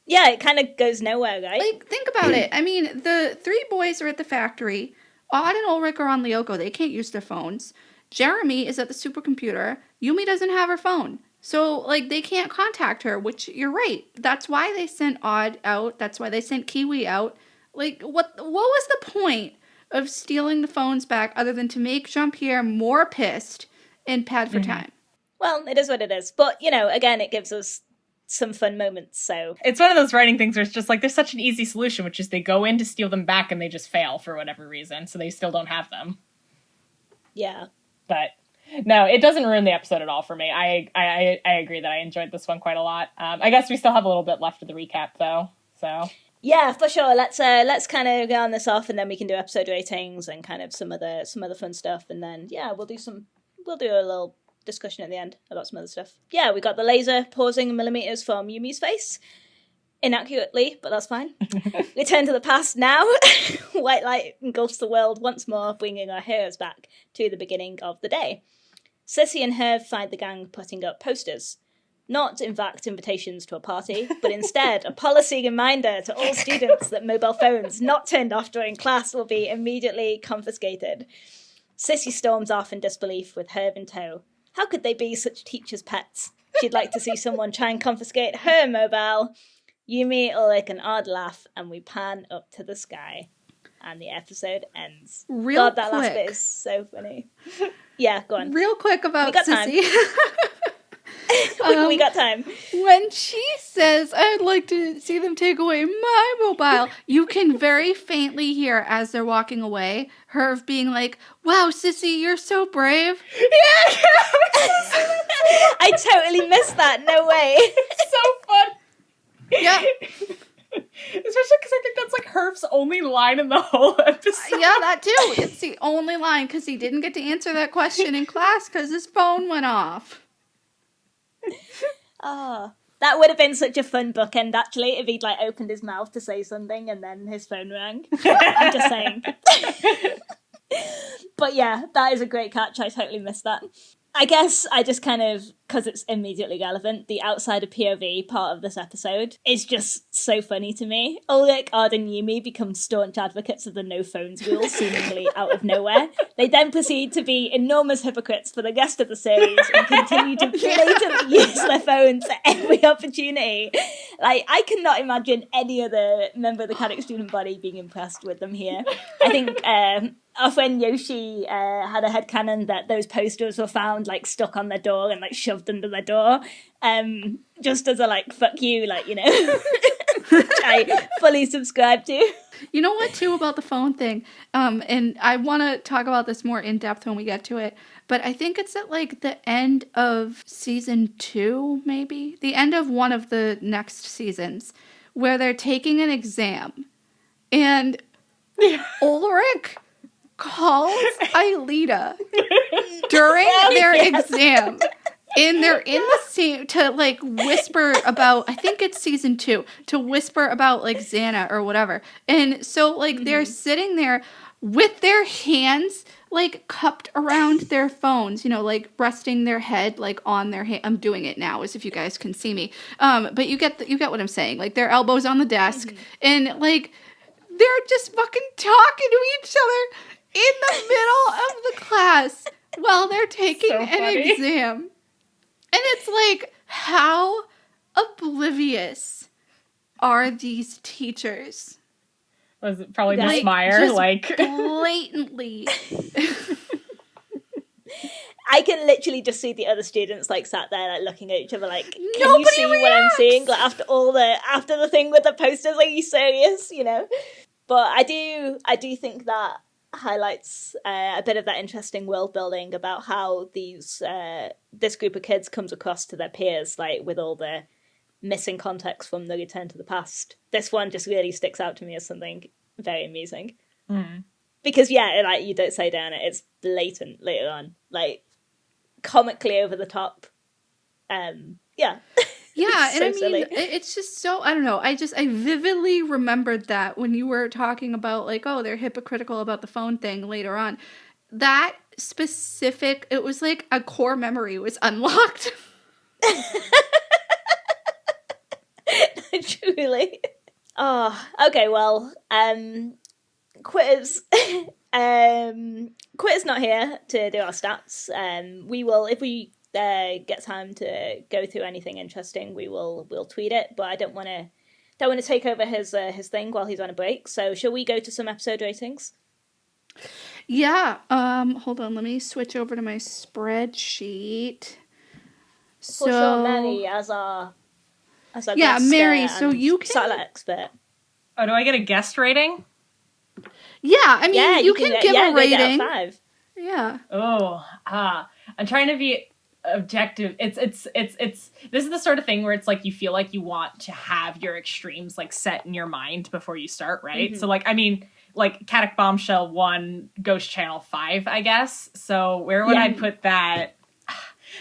Yeah, it kind of goes nowhere, right? Like, think about it. I mean, the three boys are at the factory. Odd and Ulrich are on Lyoko. They can't use their phones. Jeremy is at the supercomputer. Yumi doesn't have her phone. So, like, they can't contact her, which, you're right. That's why they sent Odd out. That's why they sent Kiwi out. Like, what was the point of stealing the phones back other than to make Jean-Pierre more pissed and pad for time? Well, it is what it is. But, you know, again, it gives us some fun moments, so... It's one of those writing things where it's just like, there's such an easy solution, which is they go in to steal them back and they just fail for whatever reason, so they still don't have them. Yeah. But... no, it doesn't ruin the episode at all for me. I agree that I enjoyed this one quite a lot. I guess we still have a little bit left of the recap, though. So yeah, for sure. Let's kind of round this off, and then we can do episode ratings and kind of some other fun stuff, and then we'll do a little discussion at the end about some other stuff. Yeah, we got the laser pausing millimeters from Yumi's face. Inaccurately, but that's fine. We turn to the past now. White light engulfs the world once more, bringing our heroes back to the beginning of the day. Sissy and Herb find the gang putting up posters. Not, in fact, invitations to a party, but instead a policy reminder to all students that mobile phones not turned off during class will be immediately confiscated. Sissy storms off in disbelief with Herb in tow. How could they be such teachers' pets? She'd like to see someone try and confiscate her mobile. Yumi, like an odd laugh, and we pan up to the sky. and the episode ends. Real God, that last quick. bit is so funny. Yeah, go on. Real quick about We got time. Sissy. We got time. When she says, I'd like to see them take away my mobile, you can very faintly hear as they're walking away, her being like, wow, Sissy, you're so brave. Yeah! I totally missed that. No way. It's so fun. Yeah. Especially because I think that's like Herf's only line in the whole episode. Yeah, that too. It's the only line because he didn't get to answer that question in class because his phone went off. Oh, that would have been such a fun bookend, actually, if he'd like opened his mouth to say something and then his phone rang. I'm just saying. But yeah, that is a great catch. I totally missed that. I guess I just kind of, because it's immediately relevant, the outsider POV part of this episode is just so funny to me. Ulrich, Ard, and Yumi become staunch advocates of the no phones rule, seemingly out of nowhere. They then proceed to be enormous hypocrites for the rest of the series and continue to blatantly use their phones at every opportunity. Like, I cannot imagine any other member of the Caddick student body being impressed with them here. I think our friend Yoshi had a headcanon that those posters were found like stuck on their door and like shoved under their door, just as a like fuck you, like, you know. Which I fully subscribe to. You know what, too, about the phone thing? And I want to talk about this more in depth when we get to it. But I think it's at like the end of season 2, maybe the end of one of the next seasons, where they're taking an exam, and Ulrich calls Aelita during their exam, and they're in the scene to like whisper about, I think it's season 2, to whisper about like Xana or whatever. And so like they're sitting there with their hands like cupped around their phones, you know, like resting their head like on their hand. I'm doing it now as if you guys can see me. But you get what I'm saying. Like their elbows on the desk, and like they're just fucking talking to each other in the middle of the class while they're taking an exam. And it's like, how oblivious are these teachers? Was it probably Miss Meyer? Just like blatantly. I can literally just see the other students like sat there like looking at each other like, can Nobody you see what I'm reacts! seeing? Like after the thing with the posters, are you serious? You know? But I do think that highlights a bit of that interesting world building about how this group of kids comes across to their peers, like with all the missing context from the Return to the Past. This one just really sticks out to me as something very amusing. Because yeah, like you don't say, Dianna, it's blatant later on, like comically over the top. Yeah. Yeah, So and I mean, silly. it's just so, I don't know, I vividly remembered that when you were talking about, like, oh, they're hypocritical about the phone thing later on. That specific, it was like a core memory was unlocked. Truly. Oh, okay, well, Quitter's Quitter's not here to do our stats. We will, if we get time to go through anything interesting, we'll tweet it, but I don't want to take over his thing while he's on a break. So shall we go to some episode ratings? Yeah, hold on, let me switch over to my spreadsheet. For sure, Mary as our yeah, guest, Mary, so you can satellite expert. Oh, do I get a guest rating? Yeah, I mean, Yeah, you can give a rating. 5. Yeah. Oh, I'm trying to be objective. It's this is the sort of thing where it's like you feel like you want to have your extremes like set in your mind before you start, right? So like, I mean, like Caddick Bombshell 1, Ghost Channel 5, I guess. So where would I put that?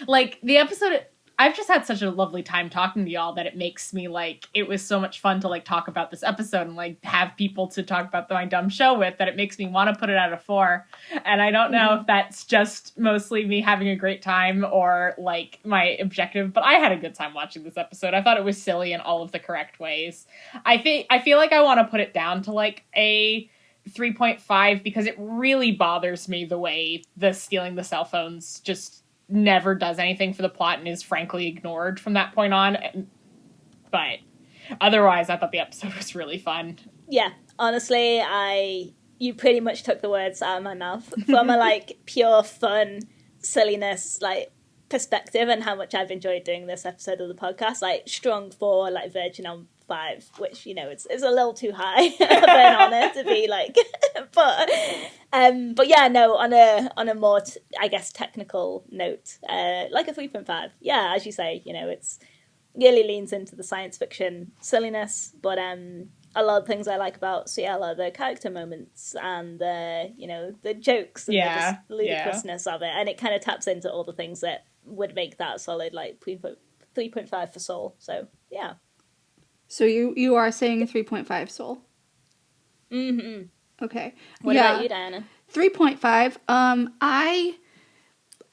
Like the episode, I've just had such a lovely time talking to y'all that it makes me like, it was so much fun to like talk about this episode and like have people to talk about my dumb show with, that it makes me want to put it at a 4. And I don't know if that's just mostly me having a great time or like my objective, but I had a good time watching this episode. I thought it was silly in all of the correct ways. I feel like I want to put it down to like a 3.5 because it really bothers me the way the stealing the cell phones just never does anything for the plot and is frankly ignored from that point on. But otherwise, I thought the episode was really fun. Yeah, honestly, I you pretty much took the words out of my mouth. From a, like, pure fun, silliness, like, perspective, and how much I've enjoyed doing this episode of the podcast, like, strong 4, like, virgin on 5, which, you know, it's a little too high of an honour to be, like, but yeah, no, on a more, I guess, technical note, like a 3.5. Yeah, as you say, you know, it's really leans into the science fiction silliness, but a lot of things I like about CL are the character moments and the, you know, the jokes and the just ludicrousness of it, and it kind of taps into all the things that would make that solid, like 3.5 for Soul. So yeah. So you are saying a 3.5 Soul. Mm-hmm. Okay. What about you, Diana? 3.5.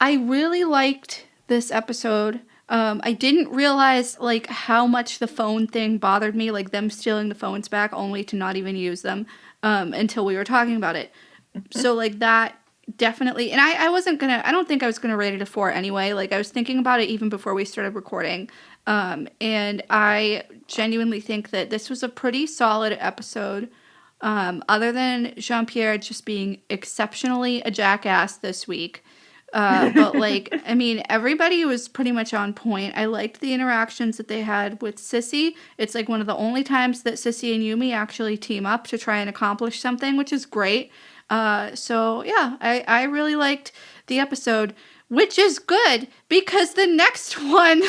I really liked this episode. I didn't realize, like, how much the phone thing bothered me, like them stealing the phones back only to not even use them, until we were talking about it. So, like, that definitely, and I don't think I was gonna rate it a 4 anyway. Like, I was thinking about it even before we started recording. And I genuinely think that this was a pretty solid episode. Other than Jean-Pierre just being exceptionally a jackass this week. But, like, I mean, everybody was pretty much on point. I liked the interactions that they had with Sissy. It's, like, one of the only times that Sissy and Yumi actually team up to try and accomplish something, which is great. So, yeah, I really liked the episode, which is good because the next one...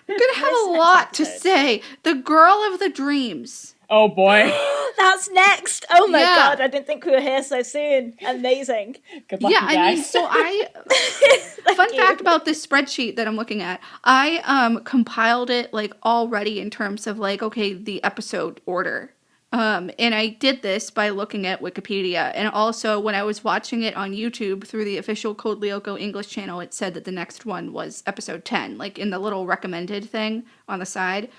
I'm going to have a lot to say. The Girl of the Dreams. Oh, boy. That's next. Oh, my God. I didn't think we were here so soon. Amazing. Good luck, you guys. I mean, so fun fact about this spreadsheet that I'm looking at, I compiled it, like, already in terms of, like, okay, the episode order. And I did this by looking at Wikipedia. And also, when I was watching it on YouTube through the official Code Lyoko English channel, it said that the next one was episode 10, like in the little recommended thing on the side,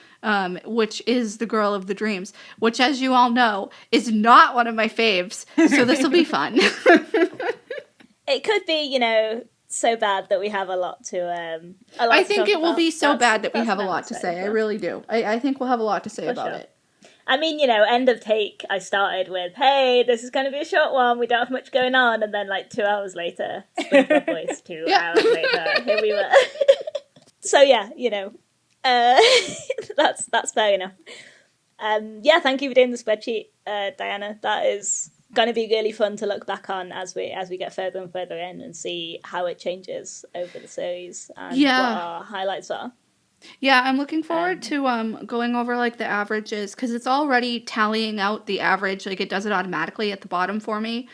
which is The Girl of the Dreams, which, as you all know, is not one of my faves. So this will be fun. It could be, you know, so bad that we have a lot to... I think it will be so bad that we have a lot to say. I really do. I think we'll have a lot to say about it. I mean, you know, end of take, I started with, hey, this is going to be a short one, we don't have much going on, and then, like, 2 hours later, Springfield Voice, 2 hours later, here we were. So, yeah, you know, that's fair enough. Yeah, thank you for doing the spreadsheet, Diana. That is going to be really fun to look back on as we get further and further in and see how it changes over the series and what our highlights are. Yeah, I'm looking forward to going over, like, the averages, because it's already tallying out the average. Like, it does it automatically at the bottom for me.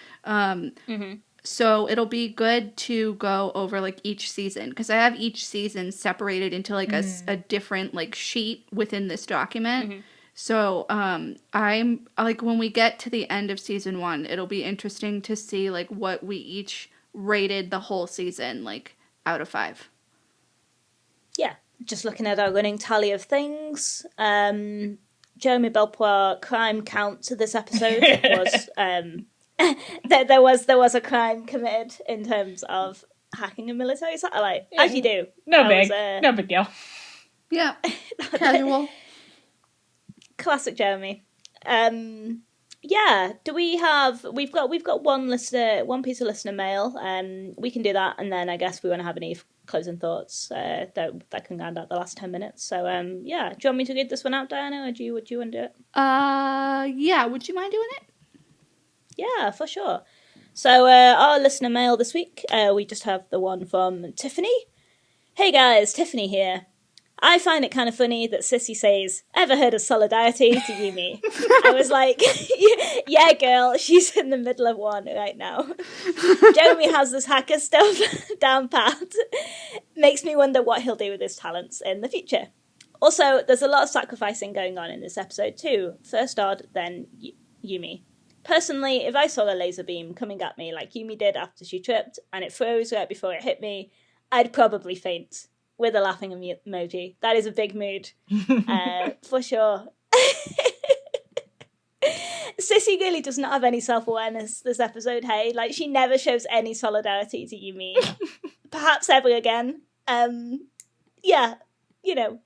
So it'll be good to go over, like, each season, because I have each season separated into, like, a different, like, sheet within this document. So I'm, like, when we get to the end of season 1, it'll be interesting to see, like, what we each rated the whole season, like, out of 5. Yeah. Just looking at our running tally of things, Jeremy Belpoir crime count to this episode was there was a crime committed in terms of hacking a military satellite, as you do. No big deal. Yeah, casual. Classic Jeremy. Yeah, we've got one piece of listener mail. We can do that, and then I guess we want to have any closing thoughts that can round out the last 10 minutes. So yeah, do you want me to read this one out, Diana, or would you want to do it? Yeah, would you mind doing it? Yeah, for sure. So our listener mail this week, we just have the one from Tiffany. Hey guys, Tiffany here. I find it kind of funny that Sissy says, ever heard of solidarity to Yumi? I was like, yeah, girl, she's in the middle of one right now. Jeremy has this hacker stuff down pat. Makes me wonder what he'll do with his talents in the future. Also, there's a lot of sacrificing going on in this episode too. First Odd, then Yumi. Personally, if I saw a laser beam coming at me like Yumi did after she tripped, and it froze right before it hit me, I'd probably faint. With a laughing emoji. That is a big mood. For sure. Sissy really does not have any self-awareness this episode, hey? Like, she never shows any solidarity to Yumi. Perhaps ever again. Yeah, you know,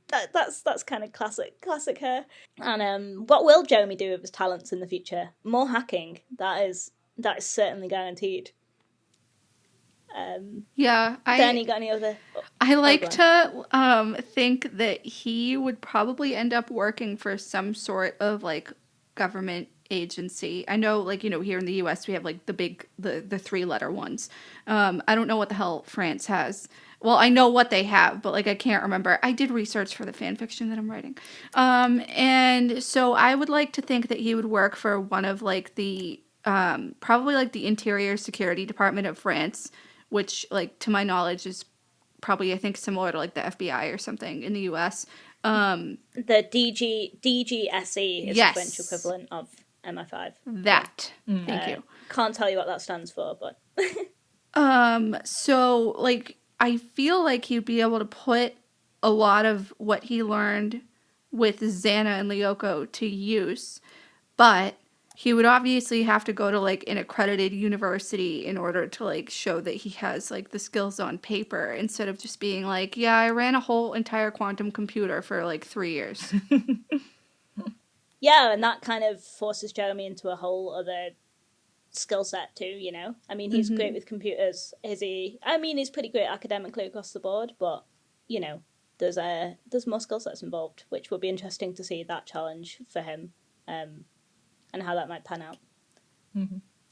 That's kind of classic her. And what will Jeremy do with his talents in the future? More hacking. That is certainly guaranteed. Yeah, Danny, got any other? I like to think that he would probably end up working for some sort of like government agency. I know, like, here in the US we have like the 3-letter ones. I don't know what the hell France has. Well, I know what they have, but like I can't remember. I did research for the fan fiction that I'm writing. And so I would like to think that he would work for one of like the probably like the Interior Security Department of France, which, like, to my knowledge is probably, I think, similar to like the FBI or something in the US. The DGSE is Yes. the French equivalent of MI5. That. Thank you. Can't tell you what that stands for, but So like I feel like he'd be able to put a lot of what he learned with Xana and Lyoko to use, but he would obviously have to go to like an accredited university in order to like show that he has like the skills on paper, instead of just being like, yeah, I ran a whole entire quantum computer for like 3 years. yeah, and that kind of forces Jeremy into a whole other skill set too, you know? I mean, he's great with computers. Is he? I mean, he's pretty great academically across the board, but, you know, there's more skill sets involved, which will be interesting to see that challenge for him, and how that might pan out.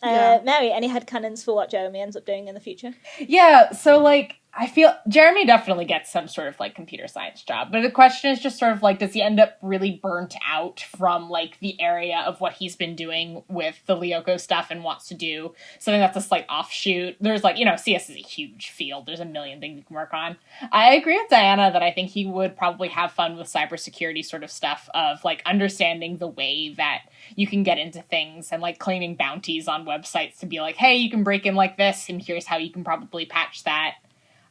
Mary, any headcanons for what Jeremy ends up doing in the future? Yeah, so, like, I feel Jeremy definitely gets some sort of, like, computer science job, but the question is just sort of, like, does he end up really burnt out from, like, the area of what he's been doing with the Lyoko stuff and wants to do something that's a slight offshoot? There's, like, CS is a huge field. There's a million things you can work on. I agree with Dianna that I think he would probably have fun with cybersecurity sort of stuff of, like, understanding the way that you can get into things and, like, claiming bounties on websites to be like, hey, you can break in like this, and here's how you can probably patch that.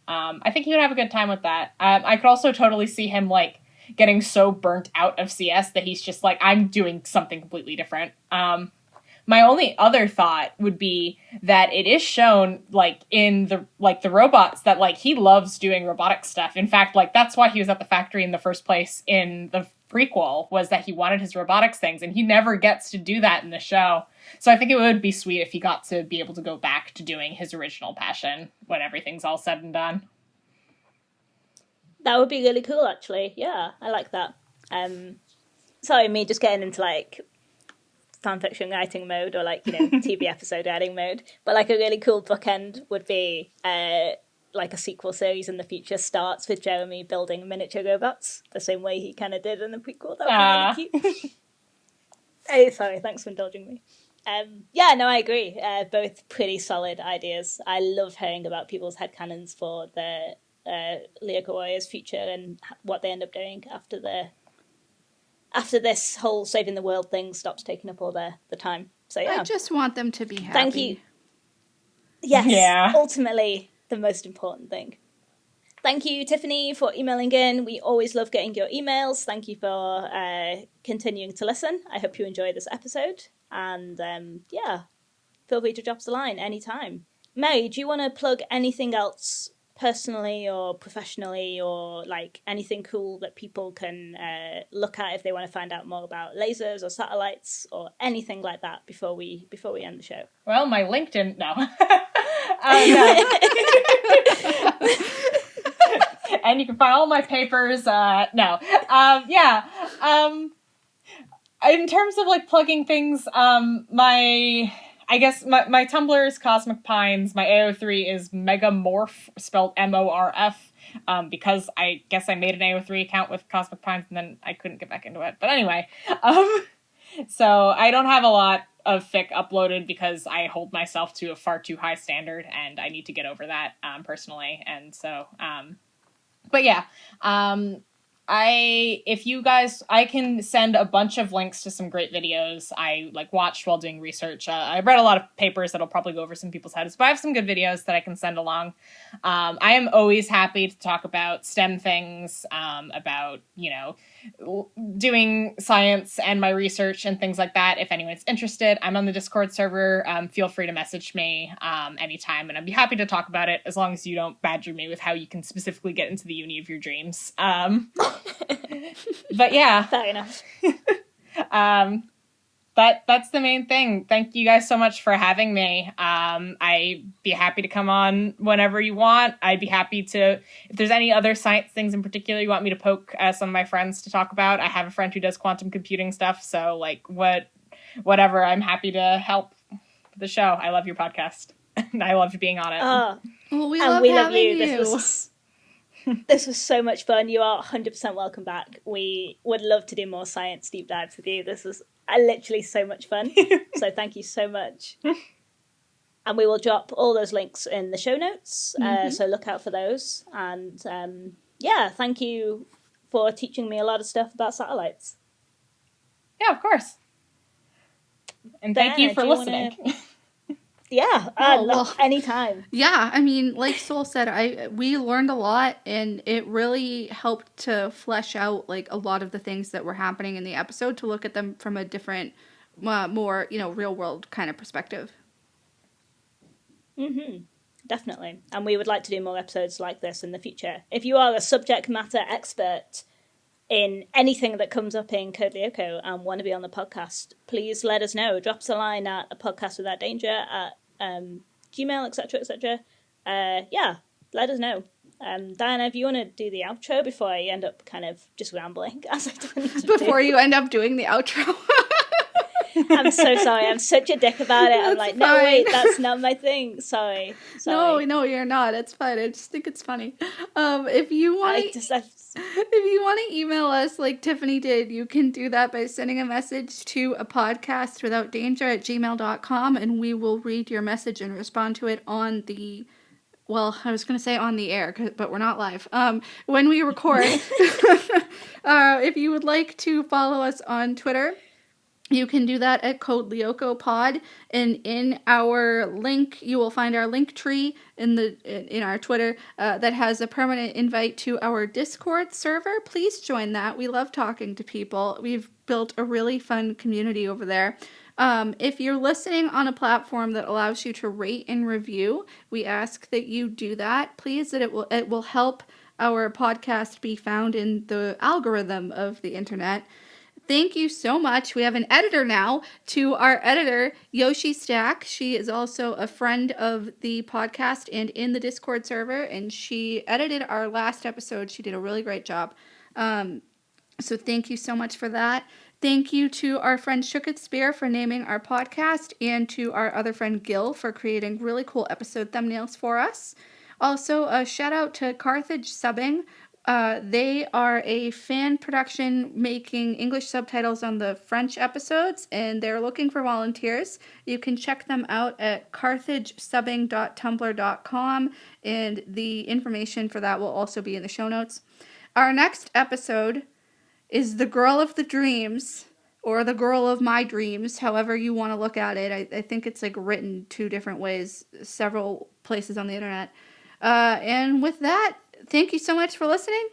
I think he would have a good time with that. I could also totally see him, like, getting so burnt out of CS that he's just like, I'm doing something completely different. My only other thought would be that it is shown, like, in the robots that, like, he loves doing robotic stuff. In fact, like, that's why he was at the factory in the first place in the prequel, was that he wanted his robotics things, and he never gets to do that in the show. So I think it would be sweet if he got to be able to go back to doing his original passion when everything's all said and done. That would be really cool, actually. Yeah, I like that. Sorry, me just getting into, like, fanfiction writing mode, or, like, TV episode writing mode. But, like, a really cool bookend would be, like, a sequel series in the future starts with Jeremy building miniature robots, the same way he kind of did in the prequel. That would be really cute. Hey, sorry, thanks for indulging me. Yeah, no, I agree. Both pretty solid ideas. I love hearing about people's headcanons for the Lyoko Warriors future and what they end up doing after this whole saving the world thing stops taking up all the time. So yeah, I just want them to be happy. Thank you. Yes, yeah. Ultimately the most important thing. Thank you, Tiffany, for emailing in. We always love getting your emails. Thank you for continuing to listen. I hope you enjoyed this episode. And yeah, feel free to drop us a line anytime. Mary, do you want to plug anything else personally or professionally, or like anything cool that people can look at if they want to find out more about lasers or satellites or anything like that before we end the show? Well, my LinkedIn, no. And you can find all my papers. No. Yeah. In terms of, like, plugging things, my Tumblr is Cosmic Pines. My AO3 is Megamorph, spelled MORF, because I guess I made an AO3 account with Cosmic Pines and then I couldn't get back into it. But anyway, so I don't have a lot of fic uploaded because I hold myself to a far too high standard and I need to get over that, personally. And so, but yeah, I can send a bunch of links to some great videos I, like, watched while doing research. I read a lot of papers that'll probably go over some people's heads, but I have some good videos that I can send along. I am always happy to talk about STEM things, about, doing science and my research and things like that. If anyone's interested, I'm on the Discord server. Feel free to message me anytime, and I'd be happy to talk about it, as long as you don't badger me with how you can specifically get into the uni of your dreams. But yeah. Fair enough. That's the main thing. Thank you guys so much for having me. I'd be happy to come on whenever you want. I'd be happy to, if there's any other science things in particular you want me to poke some of my friends to talk about. I have a friend who does quantum computing stuff, so like whatever, I'm happy to help the show. I love your podcast. And I loved being on it. Well, we and love we love having you. you. This was so much fun. You are 100% welcome back. We would love to do more science deep dives with you. This was literally so much fun. So thank you so much. And we will drop all those links in the show notes. So look out for those. And yeah, thank you for teaching me a lot of stuff about satellites. Yeah, of course. And thank you for listening. Yeah, anytime. Yeah, I mean, like Soul said, we learned a lot, and it really helped to flesh out like a lot of the things that were happening in the episode, to look at them from a different, more real world kind of perspective. Definitely, and we would like to do more episodes like this in the future. If you are a subject matter expert in anything that comes up in Code Lyoko and want to be on the podcast, please let us know. Drop us a line at apodcastwithoutdanger at Gmail, etc. Yeah, let us know. Diana, if you want to do the outro before I end up kind of just rambling as I tend to Before you end up doing the outro. I'm so sorry. I'm such a dick about it. I'm like, no, wait, that's not my thing. Sorry. No, you're not. It's fine. I just think it's funny. If you want to email us like Tiffany did, you can do that by sending a message to apodcastwithoutdanger@gmail.com, and we will read your message and respond to it on the, well, I was going to say on the air, but we're not live. When we record. If you would like to follow us on Twitter, you can do that at Code Lyoko Pod, and in our link, you will find our link tree in our Twitter that has a permanent invite to our Discord server. Please join that. We love talking to people. We've built a really fun community over there. If you're listening on a platform that allows you to rate and review, we ask that you do that. Please, that it will help our podcast be found in the algorithm of the internet. Thank you so much. We have an editor now. To our editor, YoshiStack. She is also a friend of the podcast and in the Discord server, and she edited our last episode. She did a really great job. So thank you so much for that. Thank you to our friend shookethspeare for naming our podcast, and to our other friend Gill for creating really cool episode thumbnails for us. Also, a shout out to Carthage Subbing. They are a fan production making English subtitles on the French episodes, and they're looking for volunteers. You can check them out at carthagesubbing.tumblr.com, and the information for that will also be in the show notes. Our next episode is The Girl of the Dreams, or The Girl of My Dreams, however you want to look at it. I think it's like written two different ways, several places on the internet. And with that, thank you so much for listening.